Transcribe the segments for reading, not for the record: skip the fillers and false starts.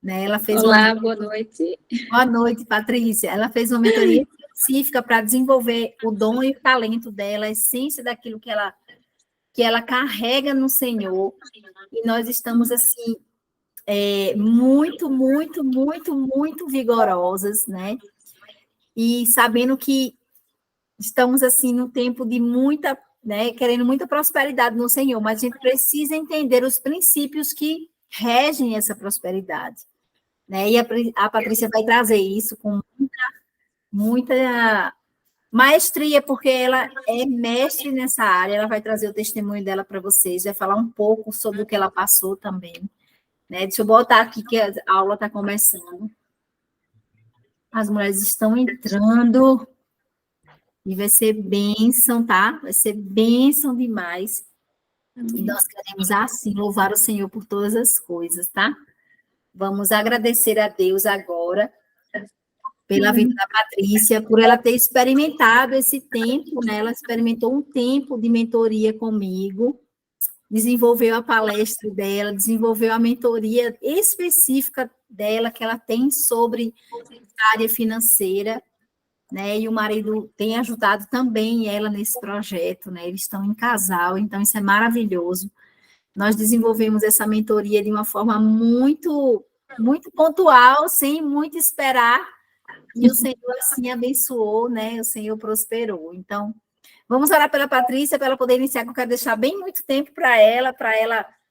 né? Ela fez Olá, boa noite. Boa noite, Patrícia. Ela fez uma mentoria específica para desenvolver o dom e o talento dela, a essência daquilo que ela carrega no Senhor. E nós estamos, assim, muito, muito, muito, muito vigorosas, né? E sabendo que estamos, assim, num tempo de muita, né, querendo muita prosperidade no Senhor, mas a gente precisa entender os princípios que regem essa prosperidade, né? E a Patrícia vai trazer isso com muita maestria, porque ela é mestre nessa área, ela vai trazer o testemunho dela para vocês, vai falar um pouco sobre o que ela passou também, né? Deixa eu botar aqui que a aula está começando. As mulheres estão entrando e vai ser bênção, tá? Vai ser bênção demais. E nós queremos, assim, louvar o Senhor por todas as coisas, tá? Vamos agradecer a Deus agora pela vida da Patrícia, por ela ter experimentado esse tempo, né? Ela experimentou um tempo de mentoria comigo, desenvolveu a palestra dela, desenvolveu a mentoria específica dela, que ela tem sobre a área financeira, né? E o marido tem ajudado também ela nesse projeto, né? Eles estão em casal, então isso é maravilhoso. Nós desenvolvemos essa mentoria de uma forma muito, muito pontual, sem muito esperar, e o Senhor assim abençoou, né? O Senhor prosperou. Então, vamos orar pela Patrícia, para ela poder iniciar, que eu quero deixar bem muito tempo para ela,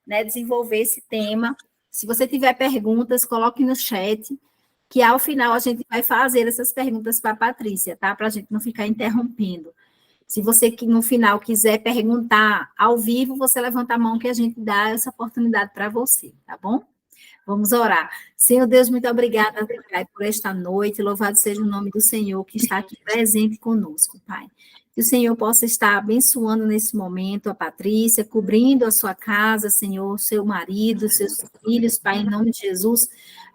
né, desenvolver esse tema. Se você tiver perguntas, coloque no chat, que ao final a gente vai fazer essas perguntas para a Patrícia, tá? Para a gente não ficar interrompendo. Se você que no final quiser perguntar ao vivo, você levanta a mão que a gente dá essa oportunidade para você, tá bom? Vamos orar. Senhor Deus, muito obrigada, Pai, por esta noite. Louvado seja o nome do Senhor que está aqui presente conosco, Pai. Que o Senhor possa estar abençoando nesse momento a Patrícia, cobrindo a sua casa, Senhor, seu marido, seus filhos, Pai, em nome de Jesus.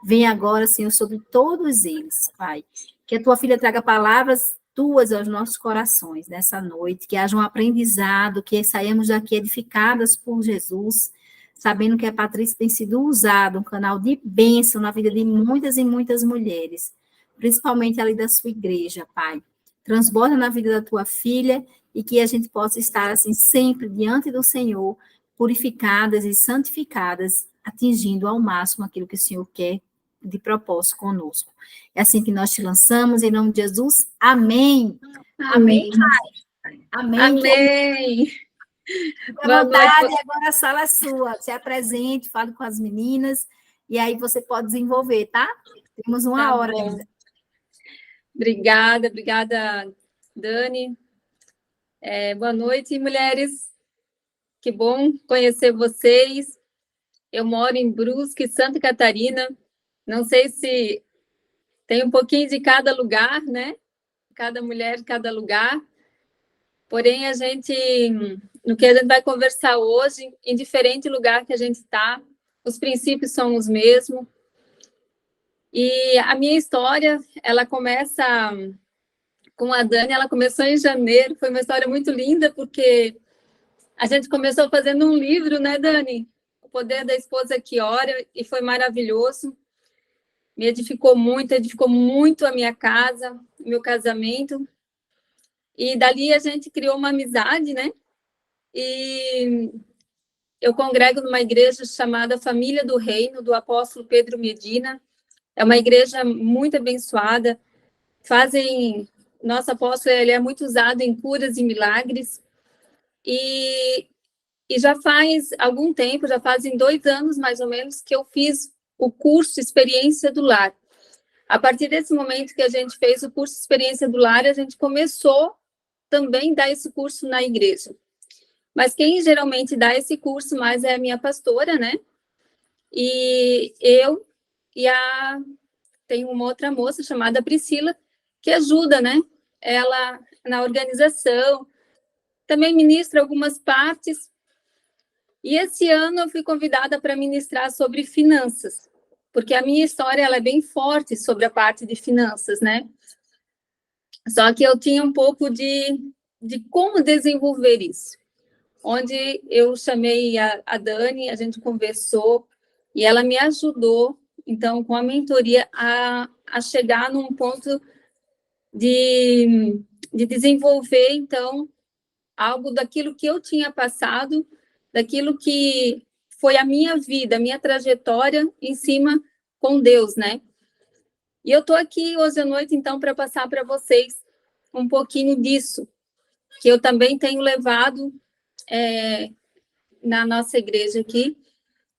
Venha agora, Senhor, sobre todos eles, Pai. Que a tua filha traga palavras tuas aos nossos corações nessa noite, que haja um aprendizado, que saímos daqui edificadas por Jesus, sabendo que a Patrícia tem sido usada, um canal de bênção na vida de muitas e muitas mulheres, principalmente ali da sua igreja, Pai. Transborda na vida da tua filha e que a gente possa estar assim sempre diante do Senhor, purificadas e santificadas, atingindo ao máximo aquilo que o Senhor quer de propósito conosco. É assim que nós te lançamos, em nome de Jesus. Amém. Amém. Amém. Amém. Fique à vontade, agora a sala é sua. Se apresente, fale com as meninas, e aí você pode desenvolver, tá? Temos uma hora ainda. Obrigada, Dani. Boa noite, mulheres. Que bom conhecer vocês. Eu moro em Brusque, Santa Catarina. Não sei se tem um pouquinho de cada lugar, né? Cada mulher, cada lugar. Porém, no que a gente vai conversar hoje, em diferente lugar que a gente está, os princípios são os mesmos. E a minha história, ela começa com a Dani, ela começou em janeiro, foi uma história muito linda, porque a gente começou fazendo um livro, né, Dani? O Poder da Esposa que Ora, e foi maravilhoso. Me edificou muito a minha casa, meu casamento. E dali a gente criou uma amizade, né? E eu congrego numa igreja chamada Família do Reino, do apóstolo Pedro Medina. É uma igreja muito abençoada. Nosso apóstolo, ele é muito usado em curas e milagres. E já faz algum tempo, já fazem 2 anos, mais ou menos, que eu fiz o curso Experiência do Lar. A partir desse momento que a gente fez o curso Experiência do Lar, a gente começou também a dar esse curso na igreja. Mas quem geralmente dá esse curso mais é a minha pastora, né? E eu tem uma outra moça chamada Priscila, que ajuda, né? Ela na organização, também ministra algumas partes. E esse ano eu fui convidada para ministrar sobre finanças, porque a minha história ela é bem forte sobre a parte de finanças, né? Só que eu tinha um pouco de como desenvolver isso. Onde eu chamei a Dani, a gente conversou, e ela me ajudou então, com a mentoria, a chegar num ponto de desenvolver, então, algo daquilo que eu tinha passado, daquilo que foi a minha vida, a minha trajetória em cima com Deus, né? E eu estou aqui hoje à noite, então, para passar para vocês um pouquinho disso, que eu também tenho levado na nossa igreja aqui,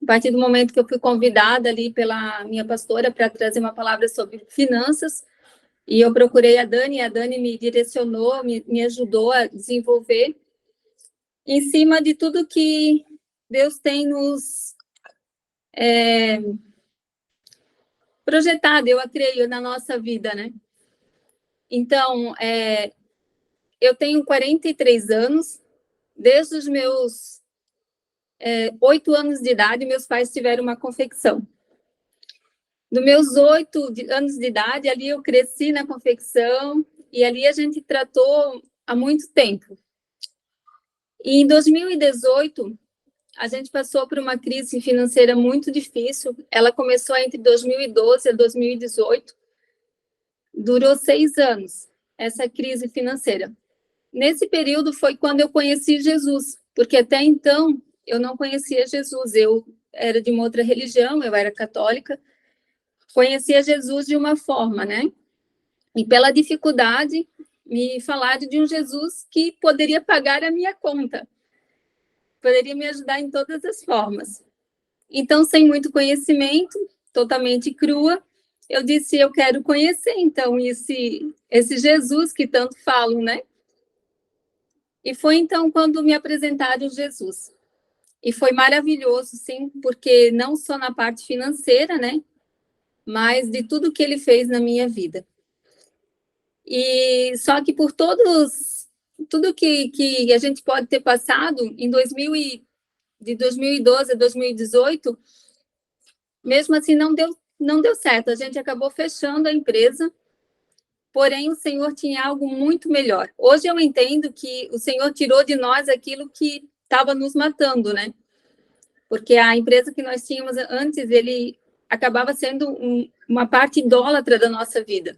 a partir do momento que eu fui convidada ali pela minha pastora para trazer uma palavra sobre finanças, e eu procurei a Dani me direcionou, me ajudou a desenvolver em cima de tudo que Deus tem nos projetado, eu creio, na nossa vida, né? Então, eu tenho 43 anos, desde os meus 8 anos de idade, meus pais tiveram uma confecção. Dos meus 8 anos de idade, ali eu cresci na confecção, e ali a gente tratou há muito tempo. E em 2018, a gente passou por uma crise financeira muito difícil. Ela começou entre 2012 e 2018. Durou 6 anos, essa crise financeira. Nesse período foi quando eu conheci Jesus, porque até então eu não conhecia Jesus. Eu era de uma outra religião, eu era católica. Conhecia Jesus de uma forma, né? E pela dificuldade, me falaram de um Jesus que poderia pagar a minha conta, poderia me ajudar em todas as formas. Então, sem muito conhecimento, totalmente crua, eu disse, eu quero conhecer, então, esse Jesus que tanto falam, né? E foi, então, quando me apresentaram Jesus. E foi maravilhoso, sim, porque não só na parte financeira, né? Mas de tudo que ele fez na minha vida. E só que por tudo que a gente pode ter passado em de 2012 a 2018, mesmo assim não deu certo. A gente acabou fechando a empresa, porém o Senhor tinha algo muito melhor. Hoje eu entendo que o Senhor tirou de nós aquilo que estava nos matando, né? Porque a empresa que nós tínhamos antes, ele acabava sendo uma parte idólatra da nossa vida.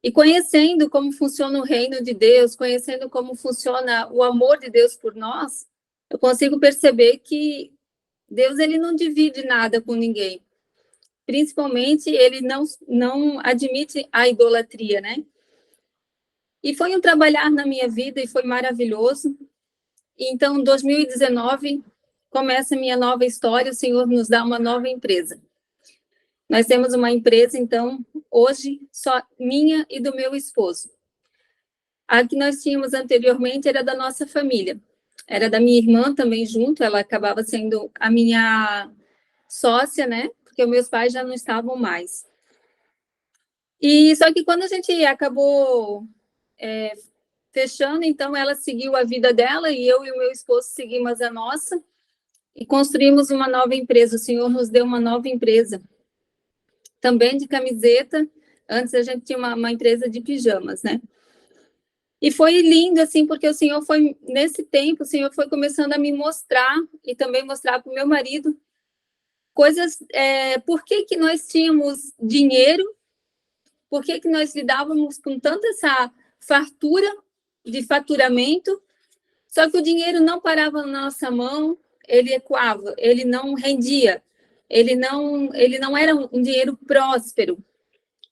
E conhecendo como funciona o reino de Deus, conhecendo como funciona o amor de Deus por nós, eu consigo perceber que Deus ele não divide nada com ninguém. Principalmente, ele não admite a idolatria, né? E foi um trabalhar na minha vida e foi maravilhoso. E, então, em 2019, começa a minha nova história, o Senhor nos dá uma nova empresa. Nós temos uma empresa, então, hoje, só minha e do meu esposo. A que nós tínhamos anteriormente era da nossa família. Era da minha irmã também junto, ela acabava sendo a minha sócia, né? Porque meus pais já não estavam mais. E só que quando a gente acabou fechando, então ela seguiu a vida dela e eu e o meu esposo seguimos a nossa e construímos uma nova empresa. O Senhor nos deu uma nova empresa, também de camiseta. Antes a gente tinha uma empresa de pijamas, né? E foi lindo, assim, porque o Senhor foi, nesse tempo, o Senhor foi começando a me mostrar e também mostrar para o meu marido coisas, por que nós tínhamos dinheiro, por que nós lidávamos com tanta essa fartura de faturamento, só que o dinheiro não parava na nossa mão, ele ecoava, ele não rendia, ele não era um dinheiro próspero,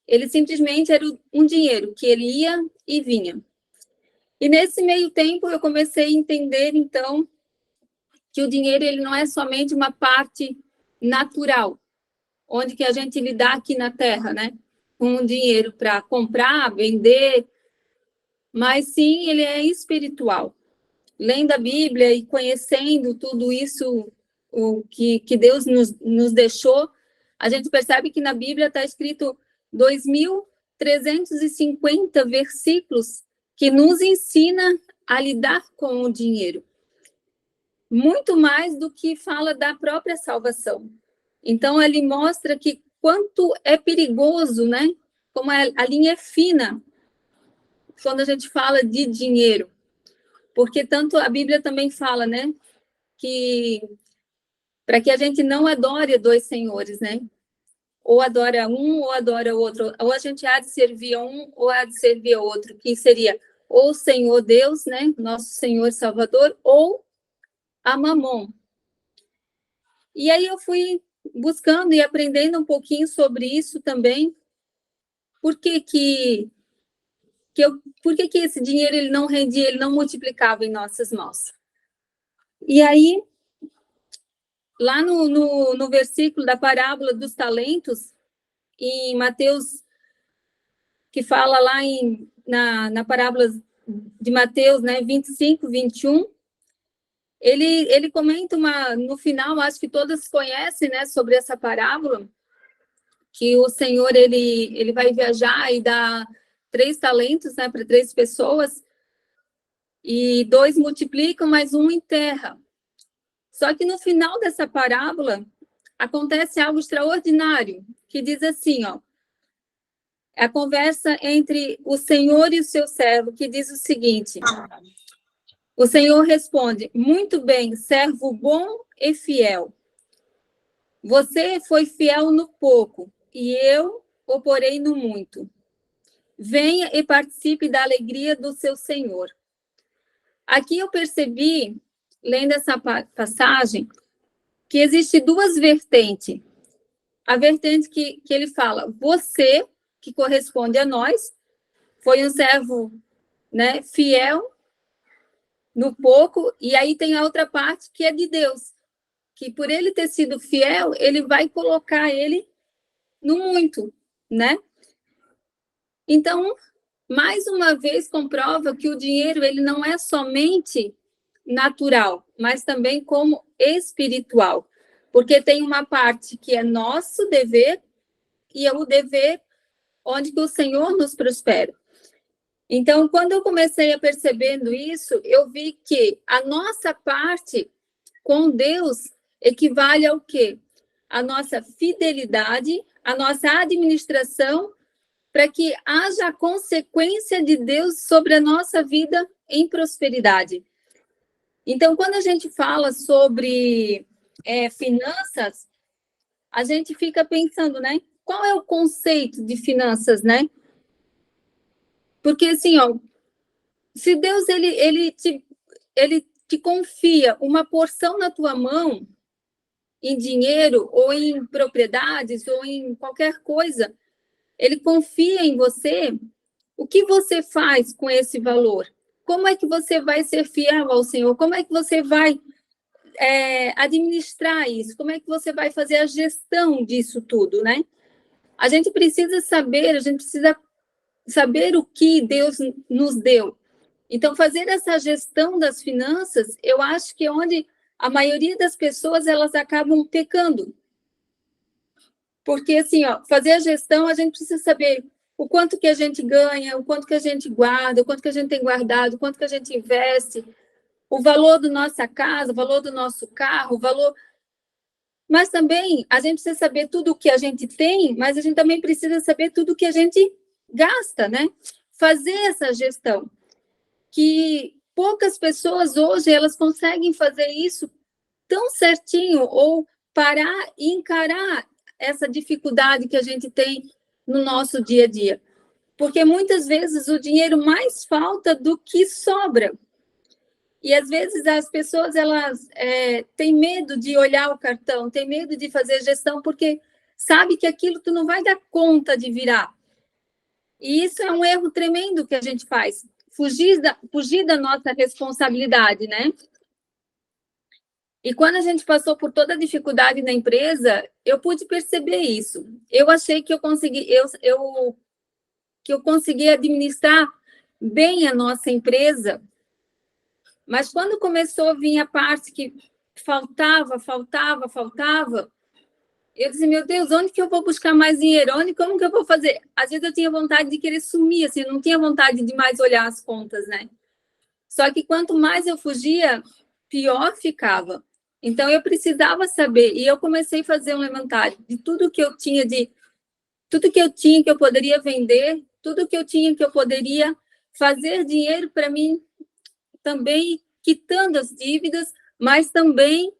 ele simplesmente era um dinheiro que ele ia e vinha. E nesse meio tempo eu comecei a entender, então, que o dinheiro ele não é somente uma parte natural, onde que a gente lidar aqui na Terra, né? Com o dinheiro para comprar, vender, mas sim, ele é espiritual. Lendo a Bíblia e conhecendo tudo isso, o que Deus nos deixou, a gente percebe que na Bíblia está escrito 2.350 versículos que nos ensina a lidar com o dinheiro. Muito mais do que fala da própria salvação. Então, ele mostra que quanto é perigoso, né? Como a linha é fina quando a gente fala de dinheiro. Porque tanto a Bíblia também fala, né? Que para que a gente não adore dois senhores, né? ou adora um ou adora o outro, ou a gente há de servir a um ou há de servir a outro, que seria ou o Senhor Deus, né, nosso Senhor e Salvador, ou a Mamon. E aí eu fui buscando e aprendendo um pouquinho sobre isso também. Por que esse dinheiro ele não rendia, ele não multiplicava em nossas mãos? E aí, lá no versículo da parábola dos talentos, em Mateus, que fala lá na parábola de Mateus, né, 25, 21, ele comenta no final, acho que todas conhecem, né, sobre essa parábola, que o Senhor, ele vai viajar e dá 3 talentos, né, para 3 pessoas, e 2 multiplicam, mas 1 enterra. Só que no final dessa parábola, acontece algo extraordinário, que diz assim, ó, a conversa entre o Senhor e o seu servo, que diz o seguinte: o Senhor responde: muito bem, servo bom e fiel. Você foi fiel no pouco, e eu o porei no muito. Venha e participe da alegria do seu Senhor. Aqui eu percebi, lendo essa passagem, que existe 2 vertentes. A vertente que ele fala, você, que corresponde a nós, foi um servo, né, fiel no pouco, e aí tem a outra parte que é de Deus, que por ele ter sido fiel, ele vai colocar ele no muito, né? Então, mais uma vez comprova que o dinheiro ele não é somente natural, mas também como espiritual, porque tem uma parte que é nosso dever e é o dever onde que o Senhor nos prospera. Então, quando eu comecei a percebendo isso, eu vi que a nossa parte com Deus equivale ao quê? A nossa fidelidade, a nossa administração, para que haja a consequência de Deus sobre a nossa vida em prosperidade. Então, quando a gente fala sobre finanças, a gente fica pensando, né? Qual é o conceito de finanças, né? Porque, assim, ó, se Deus, ele te confia uma porção na tua mão, em dinheiro, ou em propriedades, ou em qualquer coisa, ele confia em você, o que você faz com esse valor? Como é que você vai ser fiel ao Senhor? Como é que você vai administrar isso? Como é que você vai fazer a gestão disso tudo, né? A gente precisa saber o que Deus nos deu. Então, fazer essa gestão das finanças, eu acho que é onde a maioria das pessoas elas acabam pecando. Porque, assim, ó, fazer a gestão, a gente precisa saber o quanto que a gente ganha, o quanto que a gente guarda, o quanto que a gente tem guardado, o quanto que a gente investe, o valor da nossa casa, o valor do nosso carro, o valor... Mas também a gente precisa saber tudo o que a gente tem, mas a gente também precisa saber tudo o que a gente gasta, né? Fazer essa gestão. Que poucas pessoas hoje, elas conseguem fazer isso tão certinho, ou parar e encarar essa dificuldade que a gente tem no nosso dia a dia. Porque muitas vezes o dinheiro mais falta do que sobra. E às vezes as pessoas elas têm medo de olhar o cartão, têm medo de fazer gestão, porque sabe que aquilo tu não vai dar conta de virar. E isso é um erro tremendo que a gente faz, fugir da nossa responsabilidade, né? E quando a gente passou por toda a dificuldade na empresa, eu pude perceber isso. Eu achei que eu consegui administrar bem a nossa empresa, mas quando começou a vir a parte que faltava, eu disse, meu Deus, onde que eu vou buscar mais dinheiro? Como que eu vou fazer? Às vezes eu tinha vontade de querer sumir, assim, eu não tinha vontade de mais olhar as contas, né? Só que quanto mais eu fugia, pior ficava. Então, eu precisava saber, e eu comecei a fazer um inventário de tudo que eu tinha, que eu poderia vender, tudo que eu tinha que eu poderia fazer dinheiro para mim, também quitando as dívidas, mas também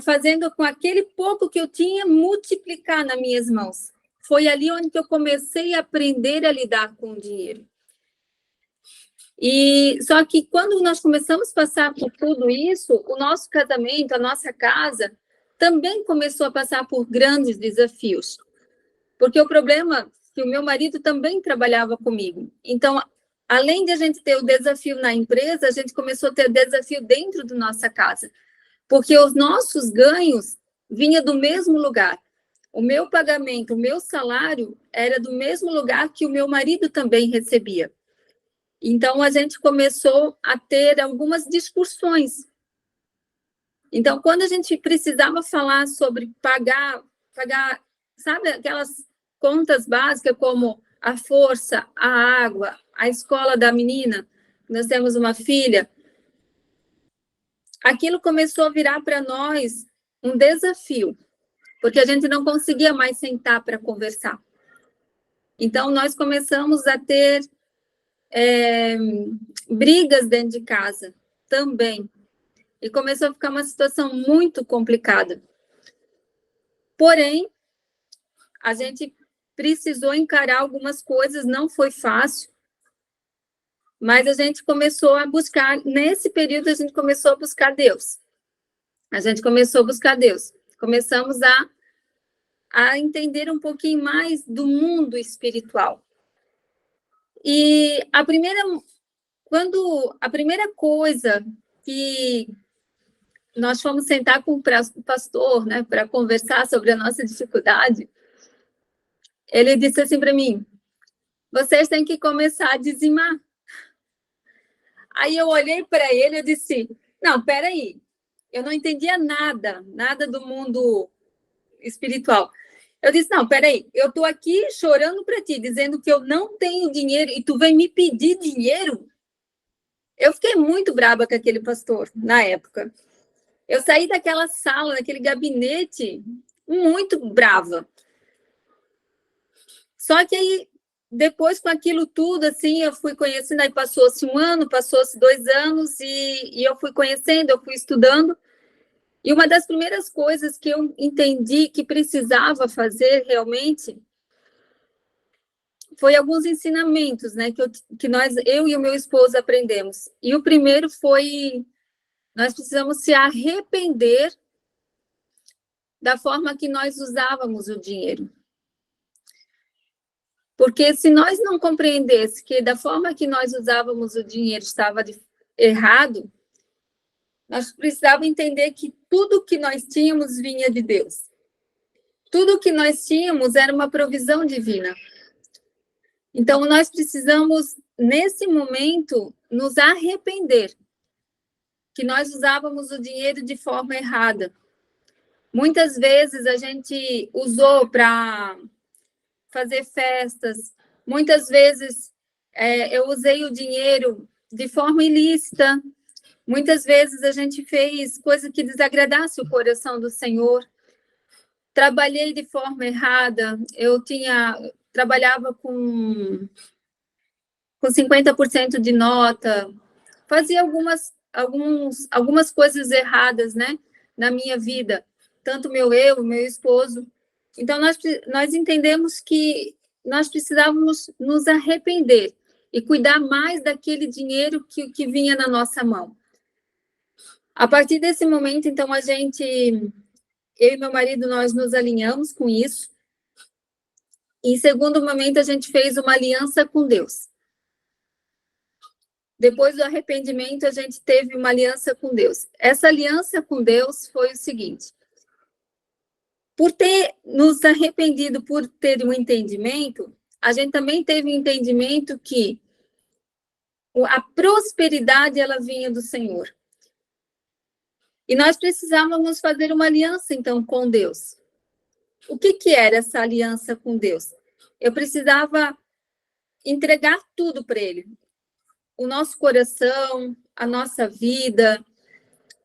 fazendo com aquele pouco que eu tinha multiplicar nas minhas mãos. Foi ali onde eu comecei a aprender a lidar com o dinheiro. E só que quando nós começamos a passar por tudo isso, o nosso casamento, a nossa casa, também começou a passar por grandes desafios. Porque o problema é que o meu marido também trabalhava comigo. Então, além de a gente ter o desafio na empresa, a gente começou a ter desafio dentro da nossa casa. Porque os nossos ganhos vinham do mesmo lugar. O meu pagamento, o meu salário era do mesmo lugar que o meu marido também recebia. Então, a gente começou a ter algumas discussões. Então, quando a gente precisava falar sobre pagar, sabe, aquelas contas básicas como a força, a água, a escola da menina, nós temos uma filha, aquilo começou a virar para nós um desafio, porque a gente não conseguia mais sentar para conversar. Então, nós começamos a ter brigas dentro de casa também. E começou a ficar uma situação muito complicada. Porém, a gente precisou encarar algumas coisas, não foi fácil, mas a gente começou a buscar, nesse período, a gente começou a buscar Deus. A gente começou a buscar Deus. Começamos a entender um pouquinho mais do mundo espiritual. E a primeira coisa que nós fomos sentar com o pastor, né, para conversar sobre a nossa dificuldade, ele disse assim para mim: vocês têm que começar a dizimar. Aí eu olhei para ele e disse: não, peraí, eu não entendia nada do mundo espiritual. Eu disse: não, peraí, eu estou aqui chorando para ti, dizendo que eu não tenho dinheiro e tu vem me pedir dinheiro? Eu fiquei muito brava com aquele pastor na época. Eu saí daquela sala, daquele gabinete, muito brava. Só que aí, depois com aquilo tudo, assim, eu fui conhecendo, aí passou-se 1 ano, passou-se 2 anos, e eu fui conhecendo, eu fui estudando. E uma das primeiras coisas que eu entendi que precisava fazer realmente foi alguns ensinamentos, né, que eu e o meu esposo aprendemos. E o primeiro foi: nós precisamos se arrepender da forma que nós usávamos o dinheiro. Porque se nós não compreendêssemos que da forma que nós usávamos o dinheiro estava errado, nós precisávamos entender que tudo que nós tínhamos vinha de Deus. Tudo que nós tínhamos era uma provisão divina. Então, nós precisamos, nesse momento, nos arrepender que nós usávamos o dinheiro de forma errada. Muitas vezes a gente usou para fazer festas, muitas vezes eu usei o dinheiro de forma ilícita, muitas vezes a gente fez coisa que desagradasse o coração do Senhor. Trabalhei de forma errada, trabalhava com 50% de nota, fazia algumas coisas erradas, né, na minha vida, tanto meu esposo. Então, nós entendemos que nós precisávamos nos arrepender e cuidar mais daquele dinheiro que vinha na nossa mão. A partir desse momento, então, eu e meu marido, nós nos alinhamos com isso. Em segundo momento, a gente fez uma aliança com Deus. Depois do arrependimento, a gente teve uma aliança com Deus. Essa aliança com Deus foi o seguinte: por ter nos arrependido, por ter um entendimento, a gente também teve um entendimento que a prosperidade, ela vinha do Senhor. E nós precisávamos fazer uma aliança, então, com Deus. O que era essa aliança com Deus? Eu precisava entregar tudo para Ele. O nosso coração, a nossa vida,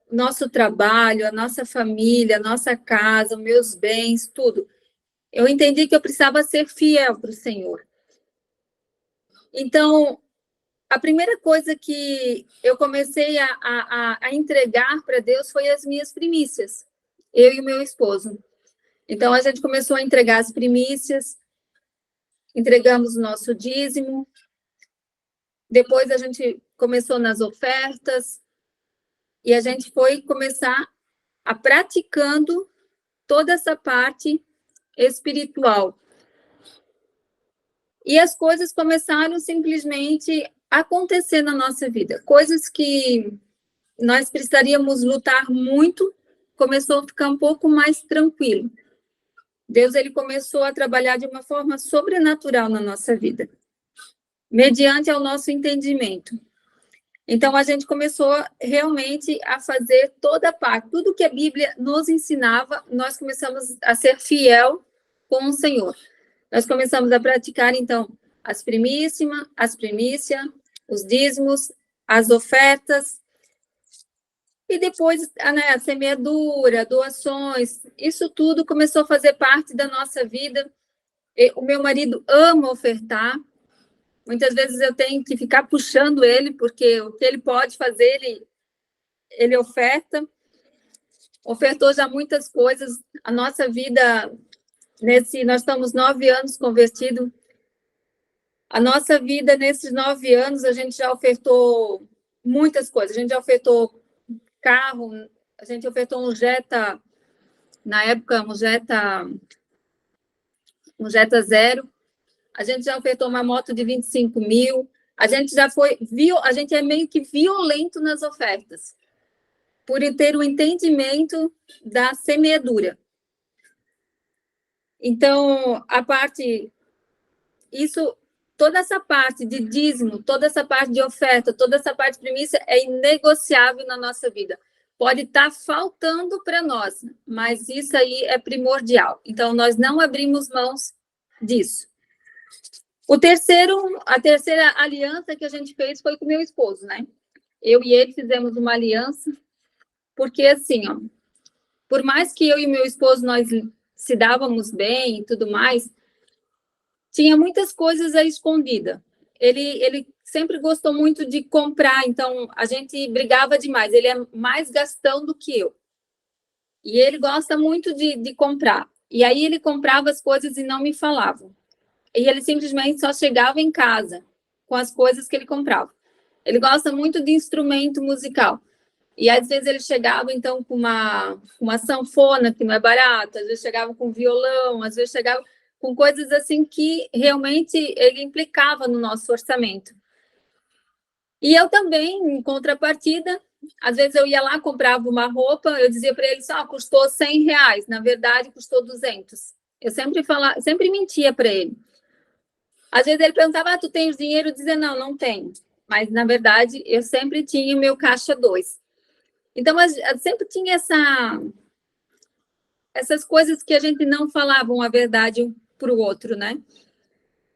o nosso trabalho, a nossa família, a nossa casa, os meus bens, tudo. Eu entendi que eu precisava ser fiel para o Senhor. Então, a primeira coisa que eu comecei a entregar para Deus foi as minhas primícias, eu e o meu esposo. Então, a gente começou a entregar as primícias, entregamos o nosso dízimo, depois a gente começou nas ofertas, e a gente foi começar a praticando toda essa parte espiritual. E as coisas começaram simplesmente a acontecer na nossa vida. Coisas que nós precisaríamos lutar muito, começou a ficar um pouco mais tranquilo. Deus, ele começou a trabalhar de uma forma sobrenatural na nossa vida, mediante ao nosso entendimento. Então, a gente começou realmente a fazer toda a parte, tudo que a Bíblia nos ensinava, nós começamos a ser fiel com o Senhor. Nós começamos a praticar, então, as primícias, os dízimos, as ofertas, e depois a semeadura, doações, isso tudo começou a fazer parte da nossa vida. O meu marido ama ofertar, muitas vezes eu tenho que ficar puxando ele, porque o que ele pode fazer, ele oferta. Ofertou já muitas coisas. A nossa vida, nós estamos 9 anos convertidos. A nossa vida, nesses 9 anos, a gente já ofertou muitas coisas. A gente já ofertou carro, a gente ofertou um Jetta, na época, um Jetta Zero. A gente já ofertou uma moto de 25 mil. A gente a gente é meio que violento nas ofertas, por ter o entendimento da semeadura. Então, toda essa parte de dízimo, toda essa parte de oferta, toda essa parte de primícia é inegociável na nossa vida. Pode estar faltando para nós, mas isso aí é primordial. Então, nós não abrimos mãos disso. A terceira aliança que a gente fez foi com o meu esposo, né? Eu e ele fizemos uma aliança, porque assim, ó, por mais que eu e meu esposo nós se dávamos bem e tudo mais, tinha muitas coisas à escondida. Ele sempre gostou muito de comprar, então a gente brigava demais. Ele é mais gastão do que eu. E ele gosta muito de comprar. E aí ele comprava as coisas e não me falava. E ele simplesmente só chegava em casa com as coisas que ele comprava. Ele gosta muito de instrumento musical. E às vezes ele chegava, então, com uma sanfona, que não é barata, às vezes chegava com violão, às vezes chegava com coisas assim que realmente ele implicava no nosso orçamento. E eu também, em contrapartida, às vezes eu ia lá, comprava uma roupa, eu dizia para ele, custou R$100, na verdade custou 200. Eu sempre mentia para ele. Às vezes ele perguntava, tu tens dinheiro? Eu dizia, não tenho. Mas, na verdade, eu sempre tinha o meu caixa 2. Então, sempre tinha essas coisas que a gente não falava a verdade um para o outro, né?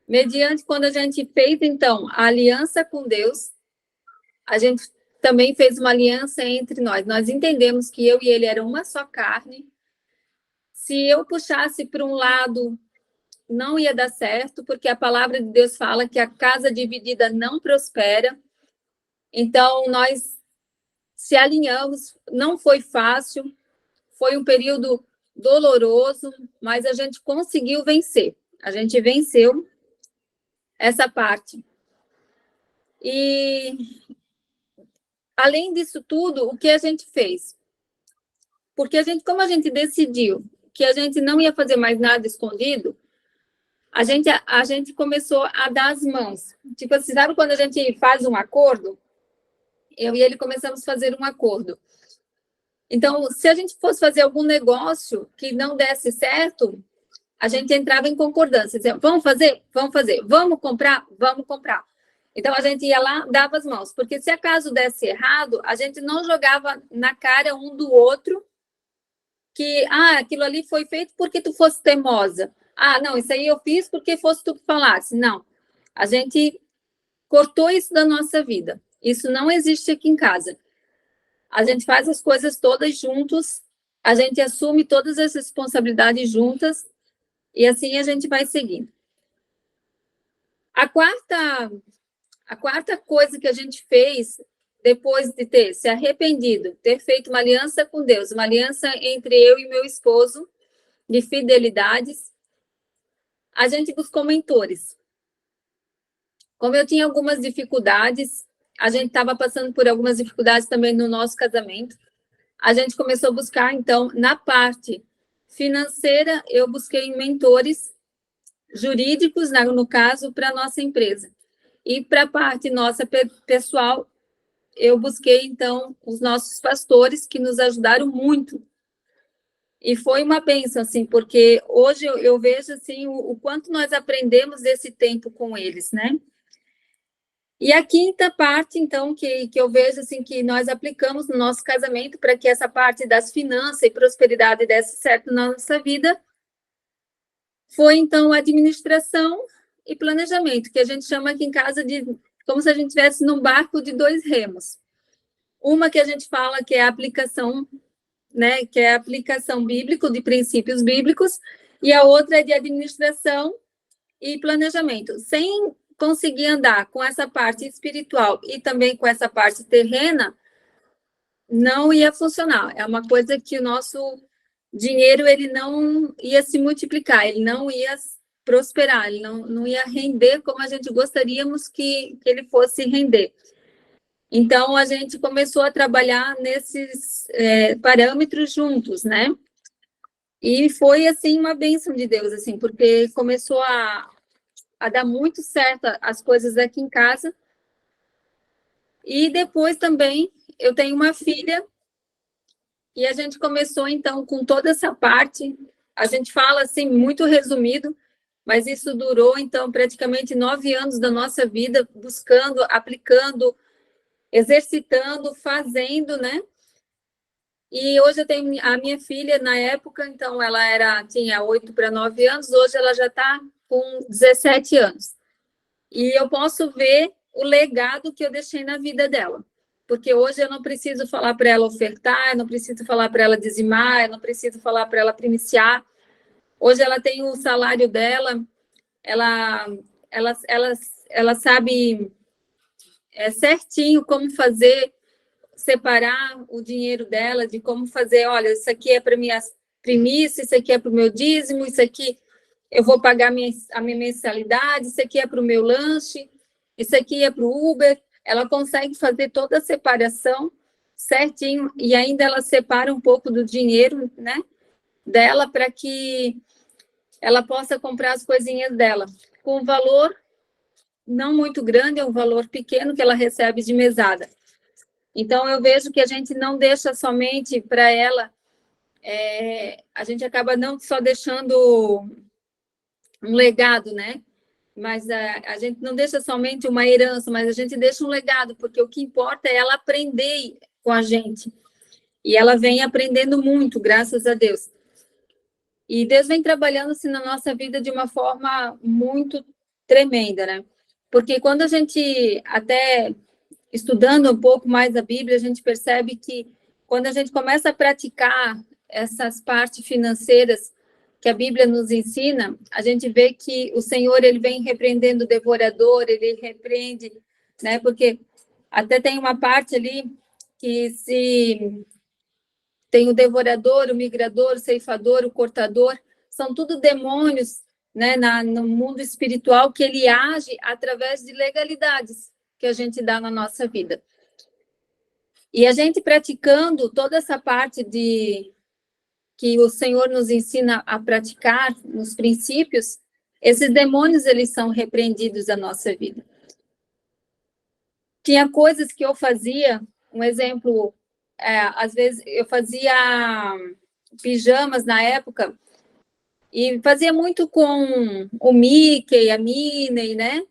Mediante, quando a gente fez, então, a aliança com Deus, a gente também fez uma aliança entre nós. Nós entendemos que eu e ele eram uma só carne. Se eu puxasse para um lado, não ia dar certo, porque a palavra de Deus fala que a casa dividida não prospera. Então, nós se alinhamos, não foi fácil, foi um período doloroso, mas a gente conseguiu vencer. A gente venceu essa parte. E, além disso tudo, o que a gente fez? Porque como a gente decidiu que a gente não ia fazer mais nada escondido, a gente começou a dar as mãos. Tipo assim, sabe quando a gente faz um acordo? Eu e ele começamos a fazer um acordo. Então, se a gente fosse fazer algum negócio que não desse certo, a gente entrava em concordância. Dizia, vamos fazer? Vamos fazer. Vamos comprar? Vamos comprar. Então, a gente ia lá, dava as mãos. Porque se acaso desse errado, a gente não jogava na cara um do outro que, aquilo ali foi feito porque tu fosse teimosa. Não, isso aí eu fiz porque fosse tu que falasse. Não. A gente cortou isso da nossa vida. Isso não existe aqui em casa. A gente faz as coisas todas juntos, a gente assume todas as responsabilidades juntas e assim a gente vai seguindo. A A quarta coisa que a gente fez, depois de ter se arrependido, ter feito uma aliança com Deus, uma aliança entre eu e meu esposo, de fidelidades, a gente buscou mentores. Como eu tinha algumas dificuldades, a gente estava passando por algumas dificuldades também no nosso casamento, a gente começou a buscar, então, na parte financeira, eu busquei mentores jurídicos, no caso, para a nossa empresa. E para a parte nossa pessoal, eu busquei, então, os nossos pastores, que nos ajudaram muito. E foi uma bênção, assim, porque hoje eu vejo, assim, o quanto nós aprendemos desse tempo com eles, né? E a quinta parte, então, que eu vejo, assim, que nós aplicamos no nosso casamento para que essa parte das finanças e prosperidade desse certo na nossa vida, foi, então, administração e planejamento, que a gente chama aqui em casa de como se a gente estivesse num barco de 2 remos. Uma que a gente fala que é a aplicação, né, que é a aplicação bíblica, de princípios bíblicos, e a outra é de administração e planejamento. Sem conseguir andar com essa parte espiritual e também com essa parte terrena, não ia funcionar. É uma coisa que o nosso dinheiro ele não ia se multiplicar, ele não ia prosperar, ele não ia render como a gente gostaríamos que ele fosse render. Então, a gente começou a trabalhar nesses parâmetros juntos, né? E foi, assim, uma bênção de Deus, assim, porque começou a dar muito certo as coisas aqui em casa. E depois também, eu tenho uma filha, e a gente começou, então, com toda essa parte, a gente fala, assim, muito resumido, mas isso durou, então, praticamente 9 anos da nossa vida, buscando, aplicando, exercitando, fazendo, né? E hoje eu tenho a minha filha, na época, então, ela tinha 8 para 9 anos, hoje ela já está com 17 anos. E eu posso ver o legado que eu deixei na vida dela. Porque hoje eu não preciso falar para ela ofertar, eu não preciso falar para ela dizimar, eu não preciso falar para ela primiciar. Hoje ela tem o salário dela, ela sabe certinho como fazer, separar o dinheiro dela, de como fazer, olha, isso aqui é para minha primícia, isso aqui é para o meu dízimo, isso aqui eu vou pagar a minha mensalidade, isso aqui é para o meu lanche, isso aqui é para o Uber. Ela consegue fazer toda a separação certinho e ainda ela separa um pouco do dinheiro, né, dela para que ela possa comprar as coisinhas dela com um valor não muito grande, é um valor pequeno que ela recebe de mesada. Então, eu vejo que a gente não deixa somente para ela, a gente acaba não só deixando um legado, né? Mas a gente não deixa somente uma herança, mas a gente deixa um legado, porque o que importa é ela aprender com a gente. E ela vem aprendendo muito, graças a Deus. E Deus vem trabalhando assim na nossa vida de uma forma muito tremenda, né? Porque quando a gente, até estudando um pouco mais a Bíblia, a gente percebe que quando a gente começa a praticar essas partes financeiras que a Bíblia nos ensina, a gente vê que o Senhor ele vem repreendendo o devorador, ele repreende, né? Porque até tem uma parte ali que se tem o devorador, o migrador, o ceifador, o cortador, são tudo demônios, né, no mundo espiritual, que ele age através de legalidades que a gente dá na nossa vida. E a gente praticando toda essa parte que o Senhor nos ensina a praticar nos princípios, esses demônios eles são repreendidos da nossa vida. Tinha coisas que eu fazia, um exemplo, às vezes eu fazia pijamas na época, e fazia muito com o Mickey, a Minnie, né?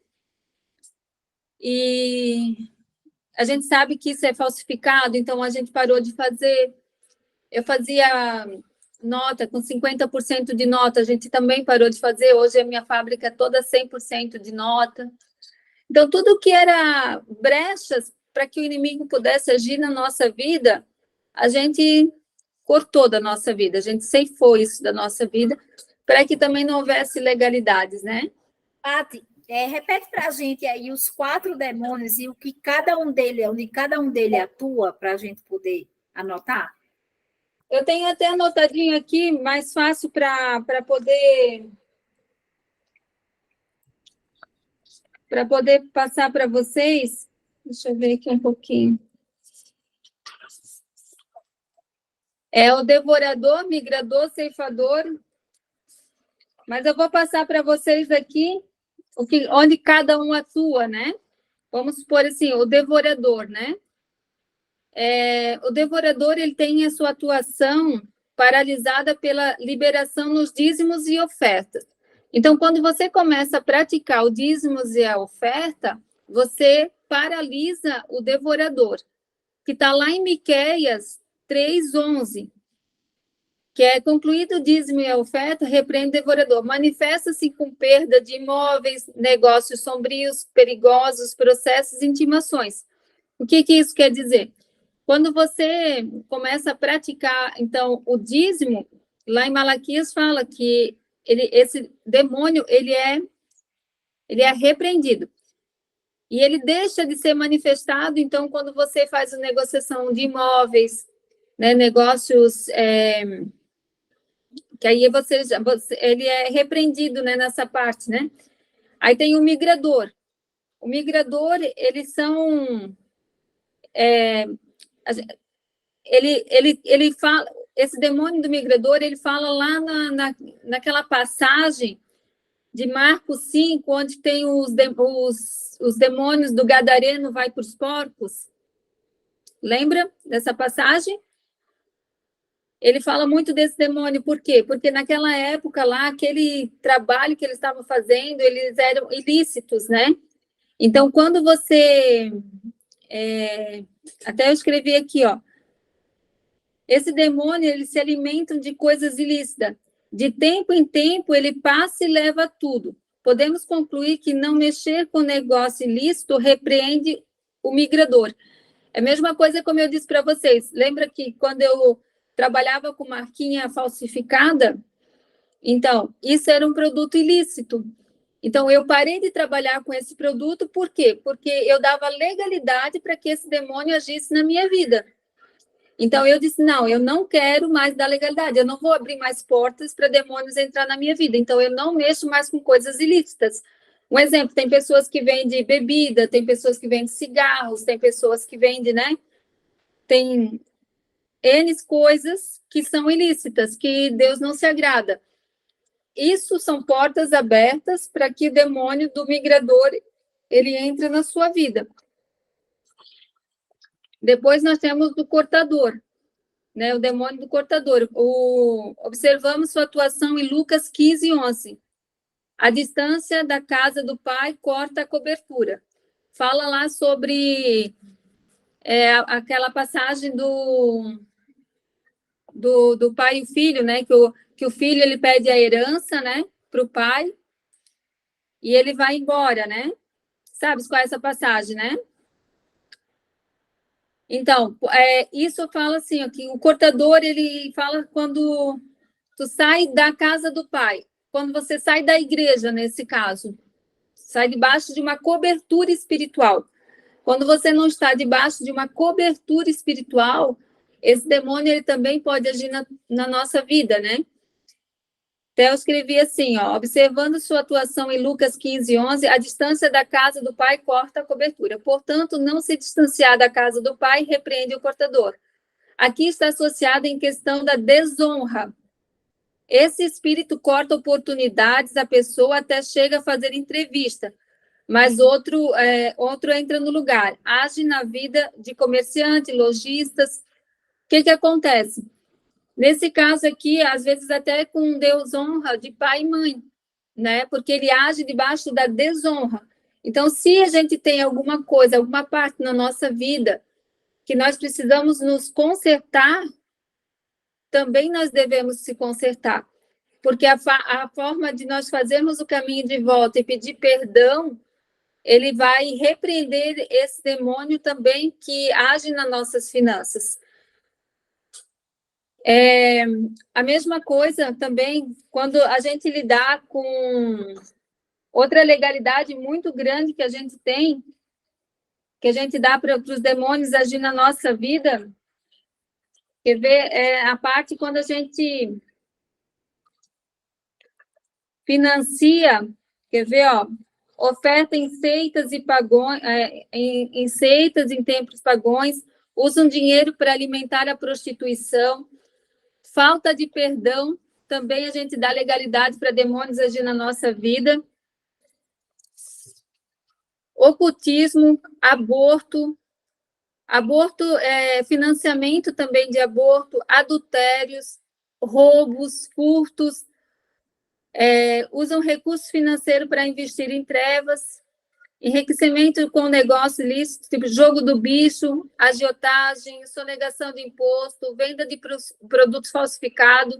E a gente sabe que isso é falsificado, então a gente parou de fazer. Eu fazia nota com 50% de nota, a gente também parou de fazer. Hoje a minha fábrica é toda 100% de nota. Então, tudo que era brechas para que o inimigo pudesse agir na nossa vida, a gente cortou da nossa vida, a gente ceifou isso da nossa vida, para que também não houvesse legalidades, né? Pati, Repete para a gente aí os 4 demônios e o que cada um deles, onde cada um deles atua, para a gente poder anotar. Eu tenho até anotadinho aqui, mais fácil para poder passar para vocês. Deixa eu ver aqui um pouquinho. É o devorador, migrador, ceifador. Mas eu vou passar para vocês aqui onde cada um atua, né? Vamos supor assim, o devorador, né? O devorador, ele tem a sua atuação paralisada pela liberação nos dízimos e ofertas. Então, quando você começa a praticar o dízimos e a oferta, você paralisa o devorador, que está lá em Miqueias 3:11, que é concluído o dízimo e a oferta, repreende o devorador. Manifesta-se com perda de imóveis, negócios sombrios, perigosos, processos e intimações. O que isso quer dizer? Quando você começa a praticar, então, o dízimo, lá em Malaquias fala que esse demônio, ele é repreendido. E ele deixa de ser manifestado, então, quando você faz a negociação de imóveis, né, negócios, que aí ele é repreendido, né, nessa parte, né? Aí tem o migrador. O migrador, eles são... ele fala, esse demônio do migrador, ele fala lá naquela passagem de Marcos 5, onde tem os demônios do Gadareno vai para os porcos. Lembra dessa passagem? Ele fala muito desse demônio, por quê? Porque naquela época lá, aquele trabalho que eles estavam fazendo, eles eram ilícitos, né? Então, quando você... até eu escrevi aqui, ó. Esse demônio, ele se alimenta de coisas ilícitas. De tempo em tempo, ele passa e leva tudo. Podemos concluir que não mexer com negócio ilícito repreende o migrador. É a mesma coisa como eu disse para vocês. Lembra que quando eu trabalhava com marquinha falsificada, então, isso era um produto ilícito. Então, eu parei de trabalhar com esse produto, por quê? Porque eu dava legalidade para que esse demônio agisse na minha vida. Então, eu disse, não, eu não quero mais dar legalidade, eu não vou abrir mais portas para demônios entrar na minha vida. Então, eu não mexo mais com coisas ilícitas. Um exemplo, tem pessoas que vendem bebida, tem pessoas que vendem cigarros, tem pessoas que vendem, né? Tem N coisas que são ilícitas, que Deus não se agrada. Isso são portas abertas para que o demônio do migrador, ele entre na sua vida. Depois nós temos o cortador, né? O demônio do cortador. Observamos sua atuação em Lucas 15:11. A distância da casa do pai corta a cobertura. Fala lá sobre aquela passagem do pai e o filho, né? Que o filho ele pede a herança, né? Para o pai e ele vai embora, né? Sabe qual é essa passagem, né? Então, isso fala assim, que o cortador, ele fala quando tu sai da casa do pai, quando você sai da igreja, nesse caso, sai debaixo de uma cobertura espiritual. Quando você não está debaixo de uma cobertura espiritual, esse demônio ele também pode agir na nossa vida, né? Até eu escrevi assim, ó, observando sua atuação em Lucas 15:11, a distância da casa do pai corta a cobertura. Portanto, não se distanciar da casa do pai repreende o cortador. Aqui está associado em questão da desonra. Esse espírito corta oportunidades, a pessoa até chega a fazer entrevista, mas outro entra no lugar. Age na vida de comerciante, lojistas. O que acontece? Nesse caso aqui, às vezes até com Deus honra de pai e mãe, né? Porque ele age debaixo da desonra. Então, se a gente tem alguma coisa, alguma parte na nossa vida que nós precisamos nos consertar, também nós devemos se consertar. Porque a forma de nós fazermos o caminho de volta e pedir perdão, ele vai repreender esse demônio também que age nas nossas finanças. A mesma coisa também quando a gente lidar com Outra legalidade muito grande que a gente tem, que a gente dá para os demônios agir na nossa vida, quer ver, é a parte quando a gente financia, quer ver, ó, oferta em seitas e pagões, em seitas, em templos pagões, usam dinheiro para alimentar a prostituição, falta de perdão, também a gente dá legalidade para demônios agir na nossa vida, ocultismo, aborto, financiamento também de aborto, adultérios, roubos, furtos, usam recursos financeiros para investir em trevas, enriquecimento com negócio ilícito, tipo jogo do bicho, agiotagem, sonegação de imposto, venda de produtos falsificados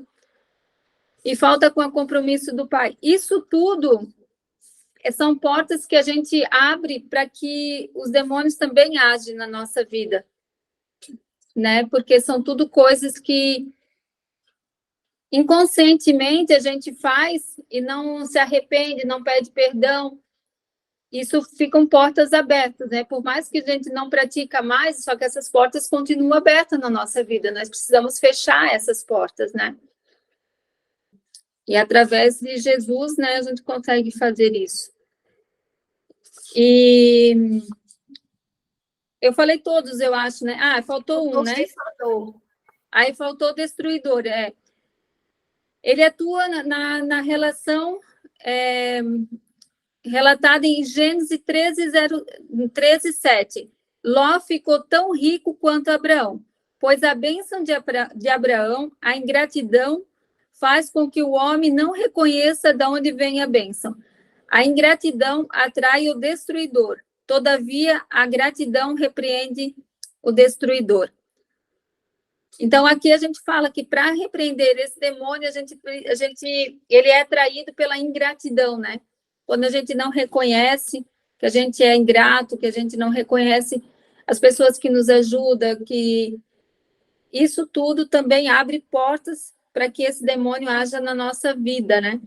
e falta com o compromisso do pai. Isso tudo são portas que a gente abre para que os demônios também agem na nossa vida, né? Porque são tudo coisas que inconscientemente a gente faz e não se arrepende, não pede perdão. Isso ficam portas abertas, né? Por mais que a gente não pratica mais, só que essas portas continuam abertas na nossa vida. Nós precisamos fechar essas portas, né? E através de Jesus, né, a gente consegue fazer isso. E eu falei todos, eu acho, né? Ah, faltou um, né? Faltou. Aí faltou o destruidor, Ele atua na relação relatada em Gênesis 13:7. Ló ficou tão rico quanto Abraão, pois a bênção de Abraão, a ingratidão, faz com que o homem não reconheça de onde vem a bênção. A ingratidão atrai o destruidor, todavia a gratidão repreende o destruidor. Então, aqui a gente fala que para repreender esse demônio, ele é atraído pela ingratidão, né? Quando a gente não reconhece que a gente é ingrato, que a gente não reconhece as pessoas que nos ajudam, que isso tudo também abre portas para que esse demônio haja na nossa vida, né?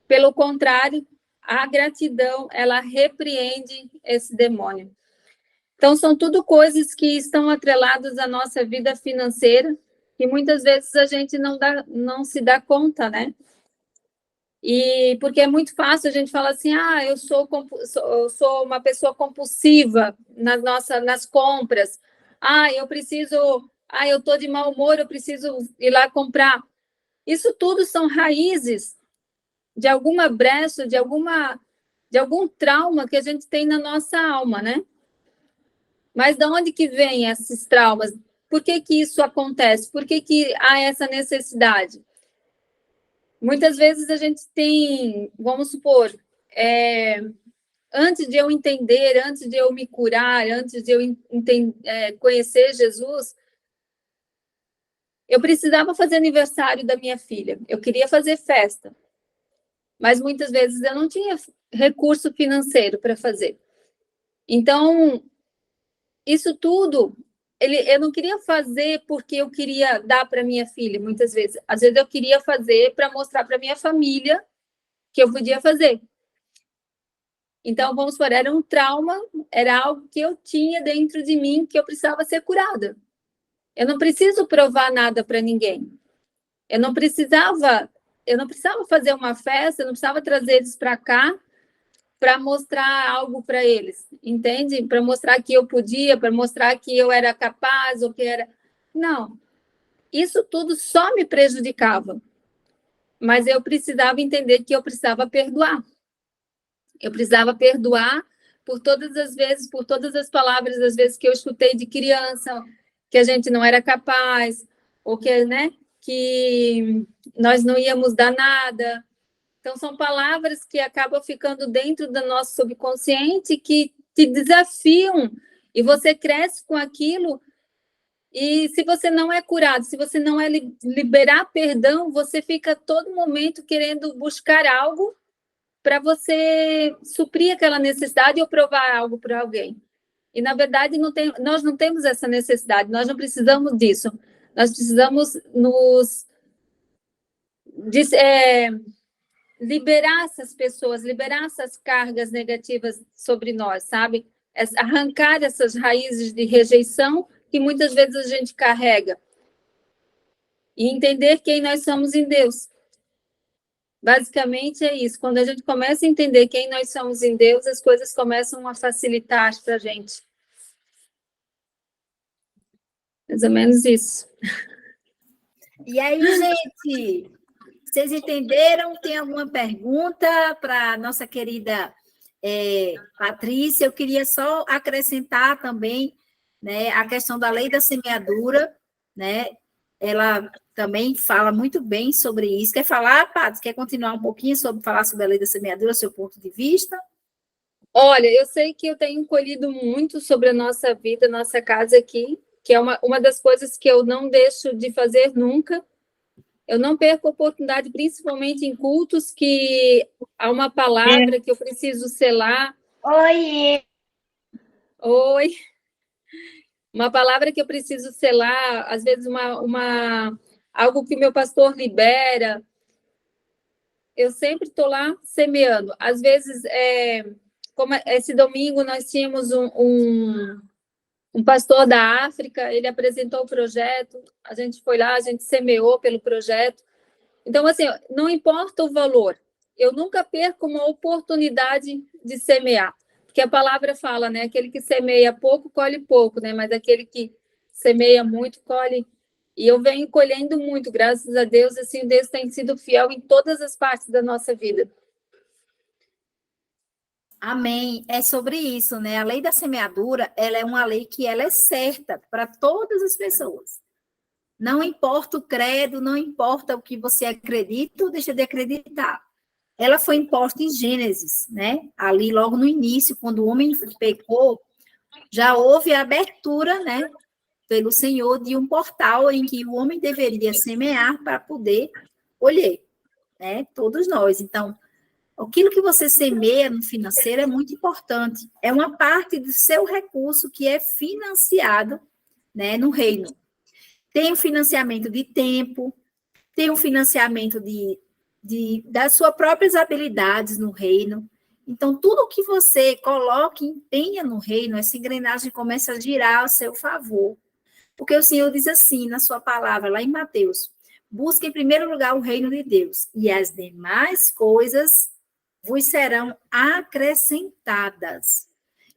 Pelo contrário, a gratidão, ela repreende esse demônio. Então, são tudo coisas que estão atreladas à nossa vida financeira, e muitas vezes a gente não se dá conta, né? E porque é muito fácil a gente falar assim, eu sou uma pessoa compulsiva nas compras, eu estou de mau humor, eu preciso ir lá comprar. Isso tudo são raízes de alguma brecha, de algum trauma que a gente tem na nossa alma, né? Mas de onde que vem esses traumas? Por que isso acontece? Por que há essa necessidade? Muitas vezes a gente tem, vamos supor, antes de eu entender, antes de eu me curar, antes de eu conhecer Jesus, eu precisava fazer aniversário da minha filha. Eu queria fazer festa, mas muitas vezes eu não tinha recurso financeiro para fazer. Então, isso tudo, eu não queria fazer porque eu queria dar para minha filha, muitas vezes. Às vezes eu queria fazer para mostrar para minha família que eu podia fazer. Então, vamos supor, era um trauma, era algo que eu tinha dentro de mim que eu precisava ser curada. Eu não preciso provar nada para ninguém. Eu não precisava fazer uma festa, eu não precisava trazer eles para cá para mostrar algo para eles, entende? Para mostrar que eu podia, para mostrar que eu era capaz, ou que era... Não, isso tudo só me prejudicava. Mas eu precisava entender que eu precisava perdoar. Eu precisava perdoar por todas as vezes, por todas as palavras, às vezes que eu escutei de criança, que a gente não era capaz, ou que, né, que nós não íamos dar nada. Então, são palavras que acabam ficando dentro do nosso subconsciente que te desafiam e você cresce com aquilo. E se você não é curado, se você não é liberar perdão, você fica todo momento querendo buscar algo para você suprir aquela necessidade ou provar algo para alguém. E, na verdade, nós não temos essa necessidade, nós não precisamos disso. Nós precisamos liberar essas pessoas, liberar essas cargas negativas sobre nós, sabe? Arrancar essas raízes de rejeição que muitas vezes a gente carrega. E entender quem nós somos em Deus. Basicamente é isso. Quando a gente começa a entender quem nós somos em Deus, as coisas começam a facilitar para a gente. Mais ou menos isso. E aí, gente, vocês entenderam? Tem alguma pergunta para a nossa querida Patrícia? Eu queria só acrescentar também, né, a questão da lei da semeadura, né? Ela também fala muito bem sobre isso. Quer falar, Patrícia? Quer continuar um pouquinho sobre falar sobre a lei da semeadura, seu ponto de vista? Olha, eu sei que eu tenho colhido muito sobre a nossa vida, nossa casa aqui, que é uma das coisas que eu não deixo de fazer nunca. Eu não perco a oportunidade, principalmente em cultos, que há uma palavra que eu preciso selar. Oi! Oi! Uma palavra que eu preciso selar, às vezes algo que o meu pastor libera. Eu sempre estou lá semeando. Às vezes, como esse domingo nós tínhamos um pastor da África, ele apresentou o projeto, a gente foi lá, a gente semeou pelo projeto. Então, assim, não importa o valor, eu nunca perco uma oportunidade de semear, porque a palavra fala, né, aquele que semeia pouco, colhe pouco, né, mas aquele que semeia muito, colhe. E eu venho colhendo muito, graças a Deus, assim, Deus tem sido fiel em todas as partes da nossa vida. Amém. É sobre isso, né? A lei da semeadura, ela é uma lei que ela é certa para todas as pessoas. Não importa o credo, não importa o que você acredita ou deixa de acreditar. Ela foi imposta em Gênesis, né? Ali logo no início, quando o homem pecou, já houve a abertura, né, pelo Senhor de um portal em que o homem deveria semear para poder colher, né? Todos nós. Então, aquilo que você semeia no financeiro é muito importante. É uma parte do seu recurso que é financiado, né, no reino. Tem o financiamento de tempo, tem o financiamento das suas próprias habilidades no reino. Então, tudo que você coloca e empenha no reino, essa engrenagem começa a girar a seu favor. Porque o Senhor diz assim, na sua palavra, lá em Mateus, busque em primeiro lugar o reino de Deus, e as demais coisas vos serão acrescentadas.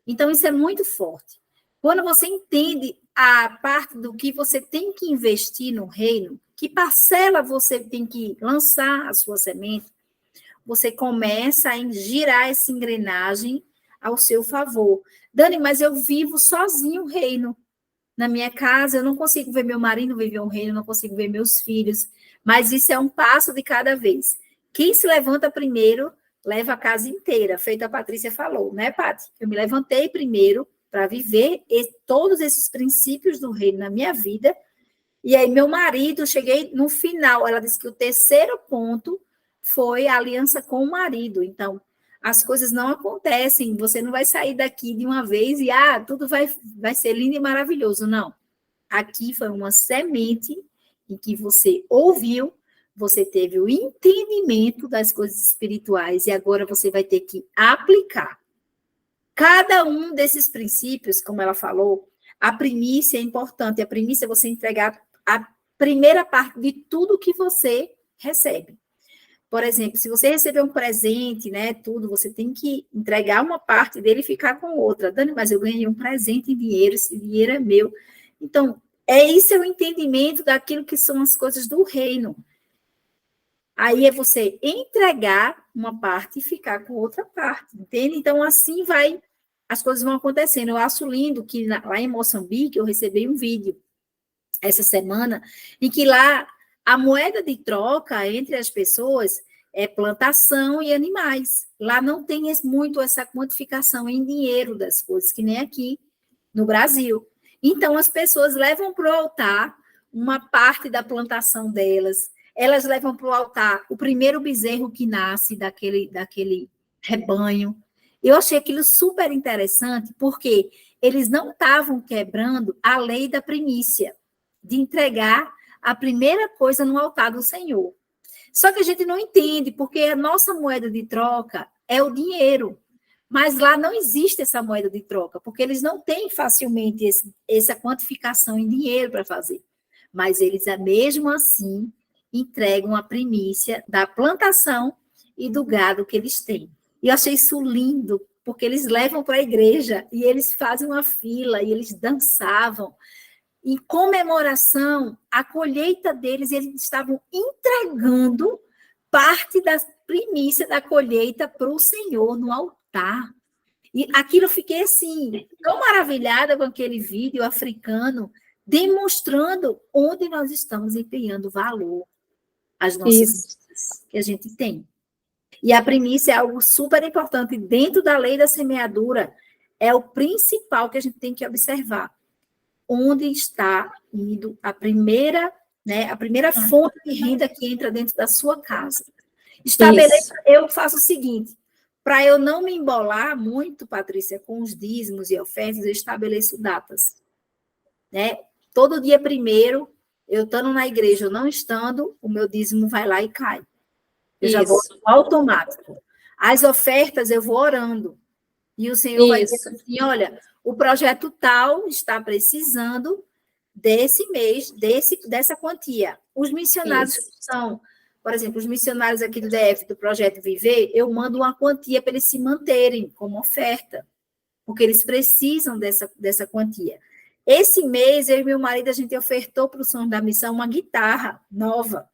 Então, isso é muito forte. Quando você entende a parte do que você tem que investir no reino, que parcela você tem que lançar a sua semente, você começa a girar essa engrenagem ao seu favor. Dani, mas eu vivo sozinho o reino. Na minha casa, eu não consigo ver meu marido viver um reino, não consigo ver meus filhos, mas isso é um passo de cada vez. Quem se levanta primeiro, leva a casa inteira, feito a Patrícia falou, né, Paty? Eu me levantei primeiro para viver todos esses princípios do reino na minha vida, e aí meu marido, cheguei no final, ela disse que o terceiro ponto foi a aliança com o marido. Então, as coisas não acontecem, você não vai sair daqui de uma vez e tudo vai ser lindo e maravilhoso. Não. Aqui foi uma semente em que você ouviu, você teve o entendimento das coisas espirituais e agora você vai ter que aplicar. Cada um desses princípios, como ela falou, a primícia é importante. A primícia é você entregar a primeira parte de tudo que você recebe. Por exemplo, se você receber um presente, né, tudo, você tem que entregar uma parte dele e ficar com outra. Dani, mas eu ganhei um presente em dinheiro, esse dinheiro é meu. Então, esse é o entendimento daquilo que são as coisas do reino. Aí é você entregar uma parte e ficar com outra parte, entende? Então, assim as coisas vão acontecendo. Eu acho lindo que lá em Moçambique eu recebi um vídeo essa semana, em que lá a moeda de troca entre as pessoas é plantação e animais. Lá não tem muito essa quantificação em dinheiro das coisas, que nem aqui no Brasil. Então, as pessoas levam para o altar uma parte da plantação delas, elas levam para o altar o primeiro bezerro que nasce daquele rebanho. Eu achei aquilo super interessante, porque eles não estavam quebrando a lei da primícia, de entregar a primeira coisa no altar do Senhor. Só que a gente não entende, porque a nossa moeda de troca é o dinheiro. Mas lá não existe essa moeda de troca, porque eles não têm facilmente essa quantificação em dinheiro para fazer. Mas eles, mesmo assim, entregam a primícia da plantação e do gado que eles têm. E eu achei isso lindo, porque eles levam para a igreja e eles fazem uma fila e eles dançavam. Em comemoração, a colheita deles, eles estavam entregando parte da primícia da colheita para o Senhor no altar. E aquilo eu fiquei assim, tão maravilhada com aquele vídeo africano, demonstrando onde nós estamos empenhando valor às nossas vidas que a gente tem. E a primícia é algo super importante dentro da lei da semeadura, é o principal que a gente tem que observar. Onde está indo a primeira fonte de renda que entra dentro da sua casa. Eu faço o seguinte, para eu não me embolar muito, Patrícia, com os dízimos e ofertas, eu estabeleço datas. Né? Todo dia primeiro, eu estando na igreja ou não estando, o meu dízimo vai lá e cai. Eu já vou automático. As ofertas eu vou orando. E o Senhor vai dizer assim, olha, o projeto tal está precisando desse mês, dessa quantia. Os missionários são, por exemplo, os missionários aqui do DF, do Projeto Viver, eu mando uma quantia para eles se manterem como oferta, porque eles precisam dessa quantia. Esse mês, eu e meu marido, a gente ofertou para o Sonho da Missão uma guitarra nova.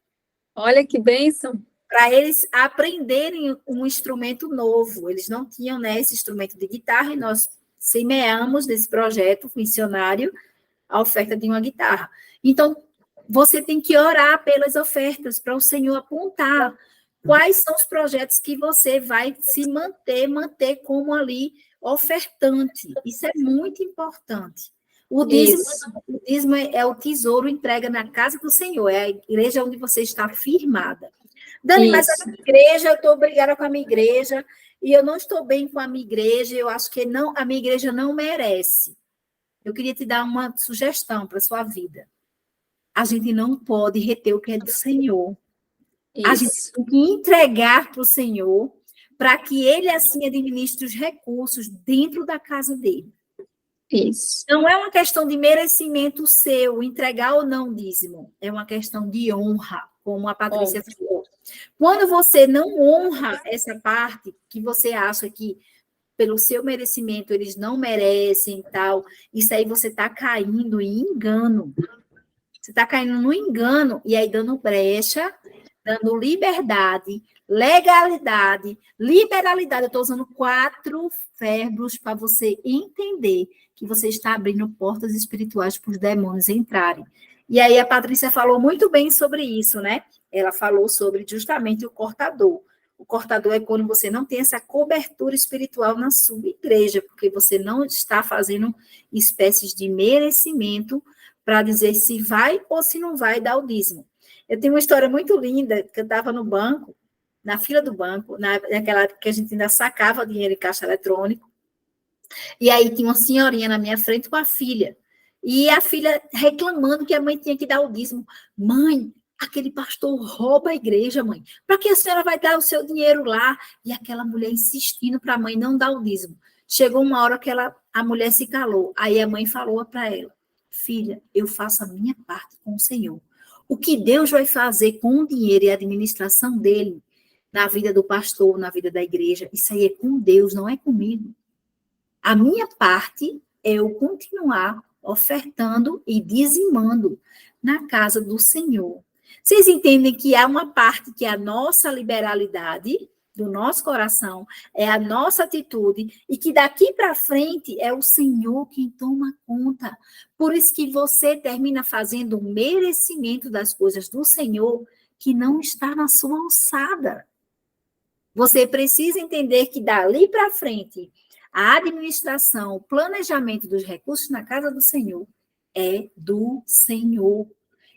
Olha que bênção! Para eles aprenderem um instrumento novo. Eles não tinham, né, esse instrumento de guitarra e nós semeamos nesse projeto missionário a oferta de uma guitarra. Então, você tem que orar pelas ofertas para o Senhor apontar quais são os projetos que você vai se manter como ali ofertante. Isso é muito importante. O dízimo é o tesouro entregue na casa do Senhor, é a igreja onde você está firmada. Dani, mas a minha igreja, eu estou obrigada com a minha igreja, e eu não estou bem com a minha igreja, eu acho que a minha igreja não merece. Eu queria te dar uma sugestão para a sua vida. A gente não pode reter o que é do Senhor. A gente tem que entregar para o Senhor, para que Ele, assim, administre os recursos dentro da casa dele. Isso. Não é uma questão de merecimento seu, entregar ou não dízimo. É uma questão de honra, como a Patrícia falou. Quando você não honra essa parte, que você acha que pelo seu merecimento eles não merecem e tal, isso aí você está caindo em engano. Você está caindo no engano e aí dando brecha, dando liberdade, legalidade, liberalidade. Eu estou usando 4 verbos para você entender que você está abrindo portas espirituais para os demônios entrarem. E aí a Patrícia falou muito bem sobre isso, né? Ela falou sobre justamente o cortador. O cortador é quando você não tem essa cobertura espiritual na sua igreja, porque você não está fazendo espécies de merecimento para dizer se vai ou se não vai dar o dízimo. Eu tenho uma história muito linda, que eu estava no banco, na fila do banco, naquela época que a gente ainda sacava dinheiro em caixa eletrônico, e aí tinha uma senhorinha na minha frente com a filha, e a filha reclamando que a mãe tinha que dar o dízimo. Mãe, aquele pastor rouba a igreja, mãe. Para que a senhora vai dar o seu dinheiro lá? E aquela mulher insistindo para a mãe não dar o dízimo. Chegou uma hora que a mulher se calou. Aí a mãe falou para ela, filha, eu faço a minha parte com o Senhor. O que Deus vai fazer com o dinheiro e a administração dele na vida do pastor, na vida da igreja, isso aí é com Deus, não é comigo. A minha parte é eu continuar ofertando e dizimando na casa do Senhor. Vocês entendem que há uma parte que é a nossa liberalidade do nosso coração, é a nossa atitude, e que daqui para frente é o Senhor quem toma conta. Por isso que você termina fazendo um merecimento das coisas do Senhor que não está na sua alçada. Você precisa entender que dali para frente, a administração, o planejamento dos recursos na casa do Senhor é do Senhor.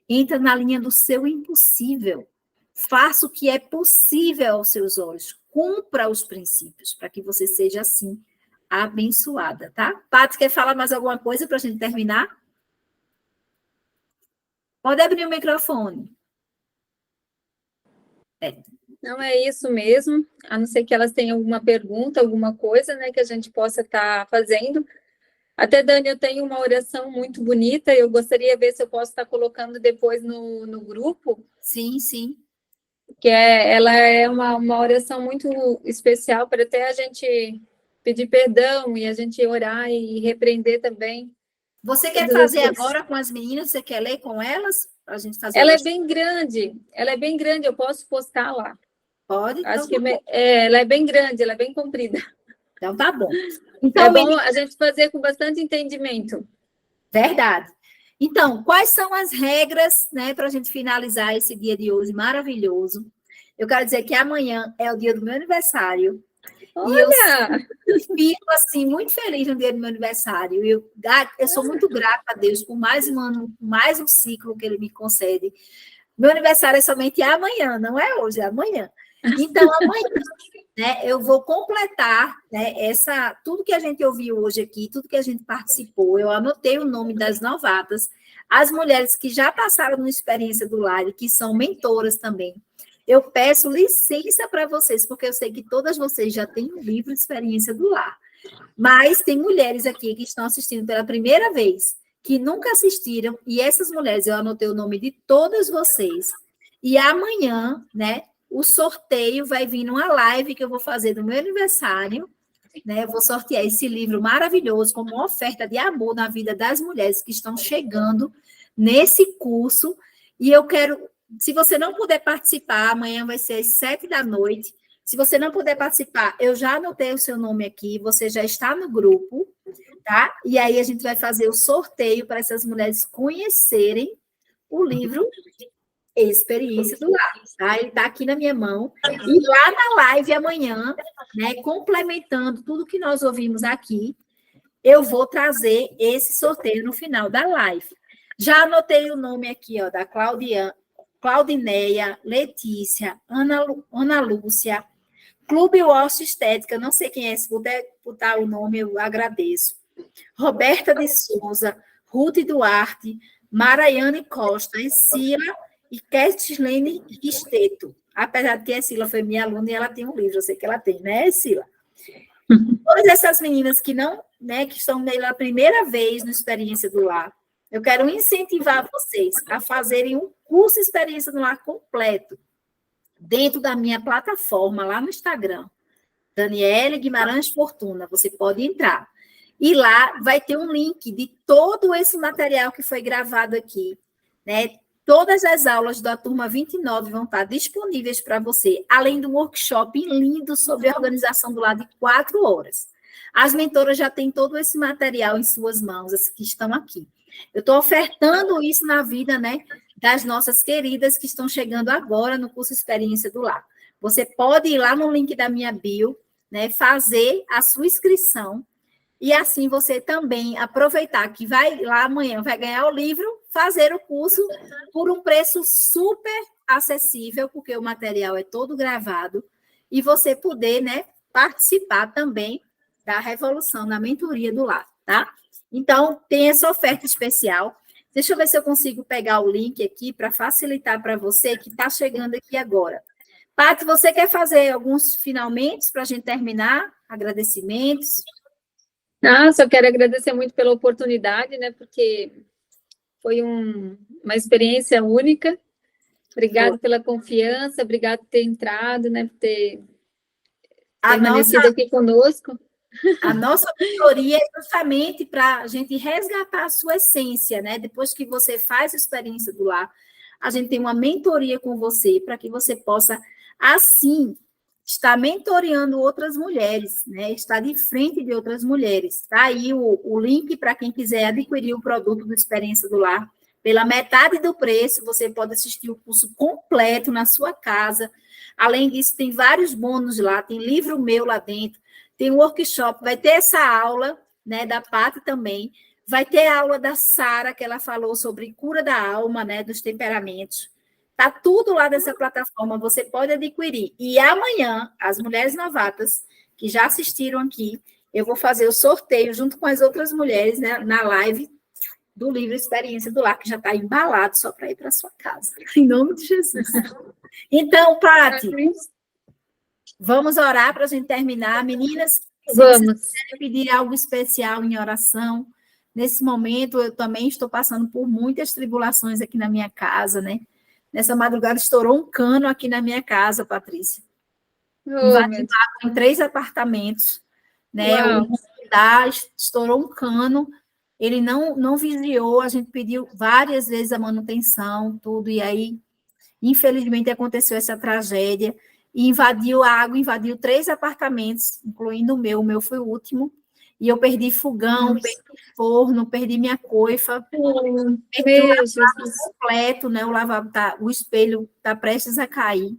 Entra na linha do seu impossível. Faça o que é possível aos seus olhos. Cumpra os princípios, para que você seja, assim, abençoada, tá? Paty, quer falar mais alguma coisa para a gente terminar? Pode abrir o microfone. Não é isso mesmo, a não ser que elas tenham alguma pergunta, alguma coisa, né, que a gente possa estar fazendo. Até, Dani, eu tenho uma oração muito bonita, eu gostaria de ver se eu posso estar colocando depois no grupo. Sim, sim. Ela é uma oração muito especial para até a gente pedir perdão e a gente orar e repreender também. Você quer fazer agora com as meninas? Você quer ler com elas? Para a gente fazer. Ela é bem grande, eu posso postar lá. Pode? Acho que ela é bem grande, ela é bem comprida. Então tá bom. Então, é bom a gente fazer com bastante entendimento. Verdade. Então, quais são as regras, né, para a gente finalizar esse dia de hoje maravilhoso? Eu quero dizer que amanhã é o dia do meu aniversário. Olha! E eu fico, assim, muito feliz no dia do meu aniversário. Eu sou muito grata a Deus por mais um ano, mais um ciclo que Ele me concede. Meu aniversário é somente amanhã, não é hoje, é amanhã. Então, amanhã, né, eu vou completar, né, tudo que a gente ouviu hoje aqui, tudo que a gente participou. Eu anotei o nome das novatas, as mulheres que já passaram na experiência do lar e que são mentoras também. Eu peço licença para vocês, porque eu sei que todas vocês já têm um livro de experiência do lar. Mas tem mulheres aqui que estão assistindo pela primeira vez, que nunca assistiram, e essas mulheres, eu anotei o nome de todas vocês. E amanhã, né, o sorteio vai vir numa live que eu vou fazer do meu aniversário, né? Eu vou sortear esse livro maravilhoso como uma oferta de amor na vida das mulheres que estão chegando nesse curso. E eu quero, se você não puder participar, amanhã vai ser às 7 da noite. Se você não puder participar, eu já anotei o seu nome aqui, você já está no grupo, tá? E aí a gente vai fazer o sorteio para essas mulheres conhecerem o livro Experiência do Lar, tá? Ele está aqui na minha mão. E lá na live amanhã, né, complementando tudo que nós ouvimos aqui, eu vou trazer esse sorteio no final da live. Já anotei o nome aqui, ó, da Claudineia, Letícia, Ana Lúcia, Clube Osso Estética, não sei quem é, se puder botar o nome, eu agradeço. Roberta de Souza, Ruth Duarte, Maraiane Costa, Escila e Ketlene Esteto. Apesar de que a Escila foi minha aluna e ela tem um livro, eu sei que ela tem, né, Escila? Todas essas meninas que não, né, que estão pela primeira vez no Experiência do Lar, eu quero incentivar vocês a fazerem um curso Experiência do Lar completo dentro da minha plataforma lá no Instagram, Daniele Guimarães Fortuna, você pode entrar. E lá vai ter um link de todo esse material que foi gravado aqui, né? Todas as aulas da turma 29 vão estar disponíveis para você, além do workshop lindo sobre a organização do lar de 4 horas. As mentoras já têm todo esse material em suas mãos, as que estão aqui. Eu estou ofertando isso na vida, né, das nossas queridas que estão chegando agora no curso Experiência do Lar. Você pode ir lá no link da minha bio, né, fazer a sua inscrição e assim você também aproveitar que vai lá amanhã, vai ganhar o livro, fazer o curso por um preço super acessível, porque o material é todo gravado, e você poder, né, participar também da revolução na mentoria do lar, tá? Então, tem essa oferta especial. Deixa eu ver se eu consigo pegar o link aqui para facilitar para você que está chegando aqui agora. Paty, você quer fazer alguns finalmente para a gente terminar? Agradecimentos? Só quero agradecer muito pela oportunidade, né? Porque foi uma experiência única. Obrigada pela confiança, obrigada por ter entrado, né? Por ter permanecido aqui conosco. A nossa mentoria é justamente para a gente resgatar a sua essência, né? Depois que você faz a experiência do lar, a gente tem uma mentoria com você para que você possa, assim, estar mentoreando outras mulheres, né? Estar de frente de outras mulheres. Tá aí o link para quem quiser adquirir o produto do Experiência do Lar. Pela metade do preço, você pode assistir o curso completo na sua casa. Além disso, tem vários bônus lá, tem livro meu lá dentro, tem um workshop, vai ter essa aula, né, da Paty também, vai ter a aula da Sara, que ela falou sobre cura da alma, né, dos temperamentos. Tá tudo lá nessa plataforma, você pode adquirir. E amanhã, as mulheres novatas que já assistiram aqui, eu vou fazer o sorteio junto com as outras mulheres, né, na live do livro Experiência do Lar, que já está embalado só para ir para sua casa. Em nome de Jesus. Então, Pati, vamos orar para a gente terminar. Meninas, se Vamos. vocês quiserem pedir algo especial em oração, nesse momento eu também estou passando por muitas tribulações aqui na minha casa, né? Nessa madrugada estourou um cano aqui na minha casa, Patrícia. Invadiu água em 3 apartamentos, né? Uau. O andar estourou um cano, ele não vigiou, a gente pediu várias vezes a manutenção, tudo, e aí, infelizmente, aconteceu essa tragédia, e invadiu a água, invadiu 3 apartamentos, incluindo o meu foi o último, e eu perdi fogão, perdi forno, perdi minha coifa, perdi o lavabo completo, né? O espelho está prestes a cair.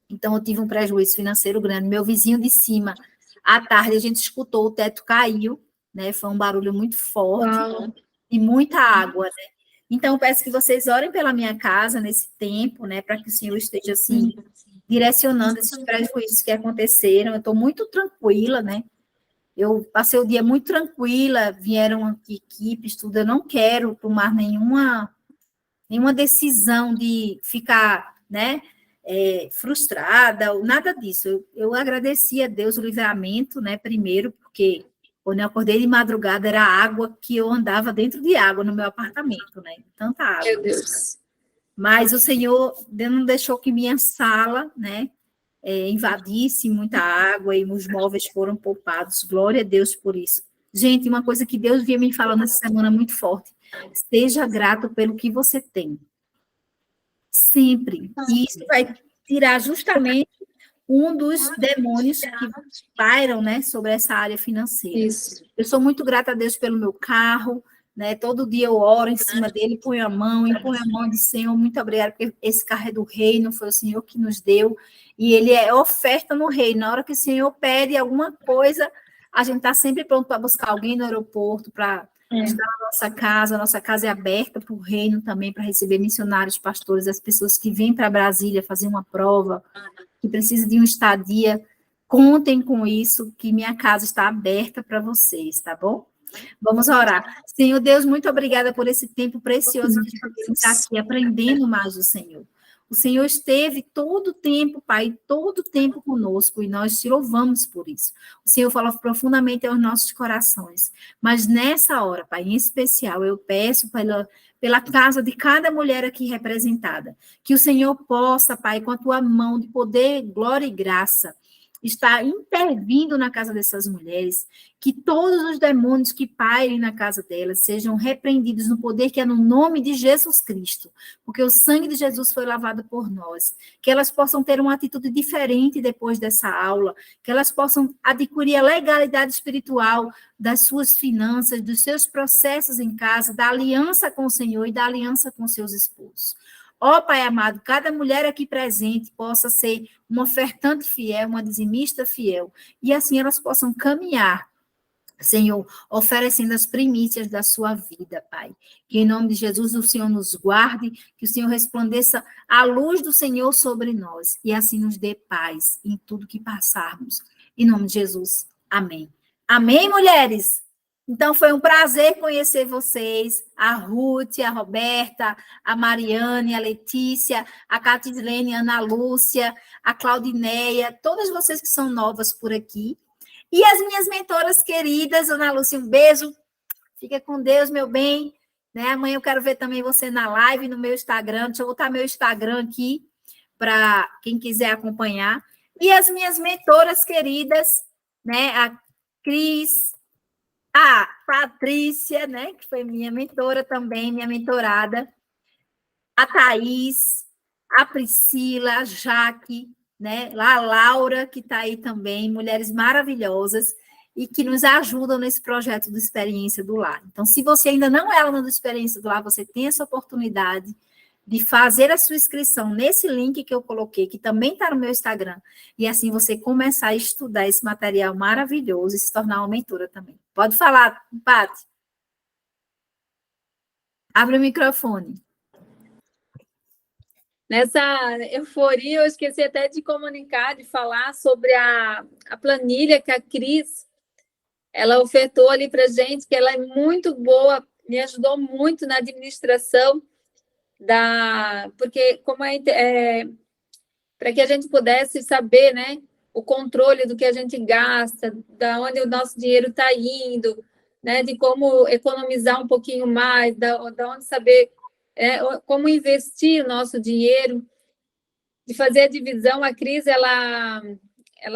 Então, eu tive um prejuízo financeiro grande. Meu vizinho de cima, à tarde, a gente escutou, o teto caiu, né? Foi um barulho muito forte e muita água, né? Então, peço que vocês orem pela minha casa nesse tempo, né? Para que o Senhor esteja, assim, direcionando esses prejuízos que aconteceram. Eu estou muito tranquila, né? Eu passei o dia muito tranquila, vieram aqui equipes, tudo. Eu não quero tomar nenhuma decisão de ficar, né, frustrada, ou nada disso. Eu agradeci a Deus o livramento, né, primeiro, porque quando eu acordei de madrugada era água que eu andava dentro de água no meu apartamento, né, tanta água. Meu Deus. Mas o Senhor não deixou que minha sala, né, invadisse muita água e os móveis foram poupados. Glória a Deus por isso. Gente, uma coisa que Deus vinha me falando essa semana muito forte: seja grato pelo que você tem. Sempre. E isso vai tirar justamente um dos demônios que pairam, né, sobre essa área financeira. Isso. Eu sou muito grata a Deus pelo meu carro, né? Todo dia eu oro em cima dele, ponho a mão e digo: Senhor, muito obrigada, porque esse carro é do reino, foi o Senhor que nos deu, e ele é oferta no reino. Na hora que o Senhor pede alguma coisa, a gente está sempre pronto para buscar alguém no aeroporto, para estar na nossa casa é aberta para o reino também, para receber missionários, pastores, as pessoas que vêm para Brasília fazer uma prova, que precisam de uma estadia, contem com isso, que minha casa está aberta para vocês, tá bom? Vamos orar. Senhor Deus, muito obrigada por esse tempo precioso que podemos estar aqui aprendendo mais do Senhor. O Senhor esteve todo o tempo, Pai, todo o tempo conosco, e nós te louvamos por isso. O Senhor falou profundamente aos nossos corações. Mas nessa hora, Pai, em especial, eu peço pela casa de cada mulher aqui representada, que o Senhor possa, Pai, com a tua mão de poder, glória e graça, está intervindo na casa dessas mulheres, que todos os demônios que pairem na casa delas sejam repreendidos no poder que é no nome de Jesus Cristo, porque o sangue de Jesus foi lavado por nós, que elas possam ter uma atitude diferente depois dessa aula, que elas possam adquirir a legalidade espiritual das suas finanças, dos seus processos em casa, da aliança com o Senhor e da aliança com seus esposos. Ó Pai amado, cada mulher aqui presente possa ser uma ofertante fiel, uma dizimista fiel, e assim elas possam caminhar, Senhor, oferecendo as primícias da sua vida, Pai. Que em nome de Jesus o Senhor nos guarde, que o Senhor resplandeça a luz do Senhor sobre nós, e assim nos dê paz em tudo que passarmos. Em nome de Jesus, amém. Amém, mulheres? Então, foi um prazer conhecer vocês, a Ruth, a Roberta, a Mariane, a Letícia, a Catilene, a Ana Lúcia, a Claudineia, todas vocês que são novas por aqui. E as minhas mentoras queridas, Ana Lúcia, um beijo, fica com Deus, meu bem. Né? Amanhã eu quero ver também você na live, no meu Instagram, deixa eu botar meu Instagram aqui, para quem quiser acompanhar. E as minhas mentoras queridas, né? A Cris, a Patrícia, né, que foi minha mentora também, minha mentorada, a Thaís, a Priscila, a Jaque, né, a Laura, que está aí também, mulheres maravilhosas e que nos ajudam nesse projeto do Experiência do Lar. Então, se você ainda não é aluna do Experiência do Lar, você tem essa oportunidade de fazer a sua inscrição nesse link que eu coloquei, que também está no meu Instagram, e assim você começar a estudar esse material maravilhoso e se tornar uma mentora também. Pode falar, Paty. Abre o microfone. Nessa euforia, eu esqueci até de comunicar, de falar sobre a planilha que a Cris, ela ofertou ali para a gente, que ela é muito boa, me ajudou muito na administração, porque como para que a gente pudesse saber, né, o controle do que a gente gasta, da onde o nosso dinheiro está indo, né, de como economizar um pouquinho mais, da onde saber como investir o nosso dinheiro, de fazer a divisão. A Cris, ela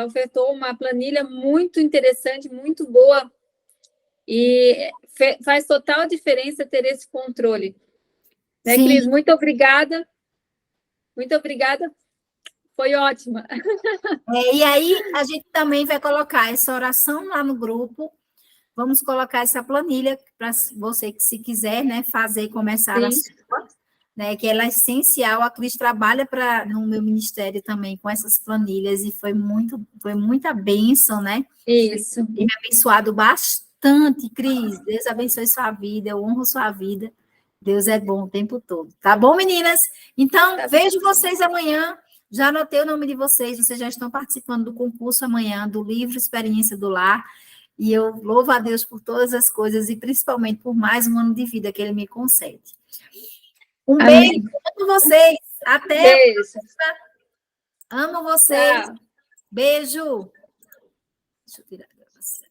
ofertou uma planilha muito interessante, muito boa, e faz total diferença ter esse controle. Né, Sim. Cris? Muito obrigada. Muito obrigada. Foi ótima. E aí, a gente também vai colocar essa oração lá no grupo. Vamos colocar essa planilha para você que, se quiser, né, fazer e começar a sua, né, que ela é essencial. A Cris trabalha no meu ministério também com essas planilhas e foi muita bênção, né? Isso. E me abençoado bastante, Cris. Deus abençoe sua vida, eu honro sua vida. Deus é bom o tempo todo. Tá bom, meninas? Então, vejo vocês amanhã. Já anotei o nome de vocês já estão participando do concurso amanhã, do livro Experiência do Lar. E eu louvo a Deus por todas as coisas e principalmente por mais um ano de vida que Ele me concede. Um beijo para vocês. Até. Beijo. Amo vocês. Tchau. Beijo. Deixa eu tirar a gravação.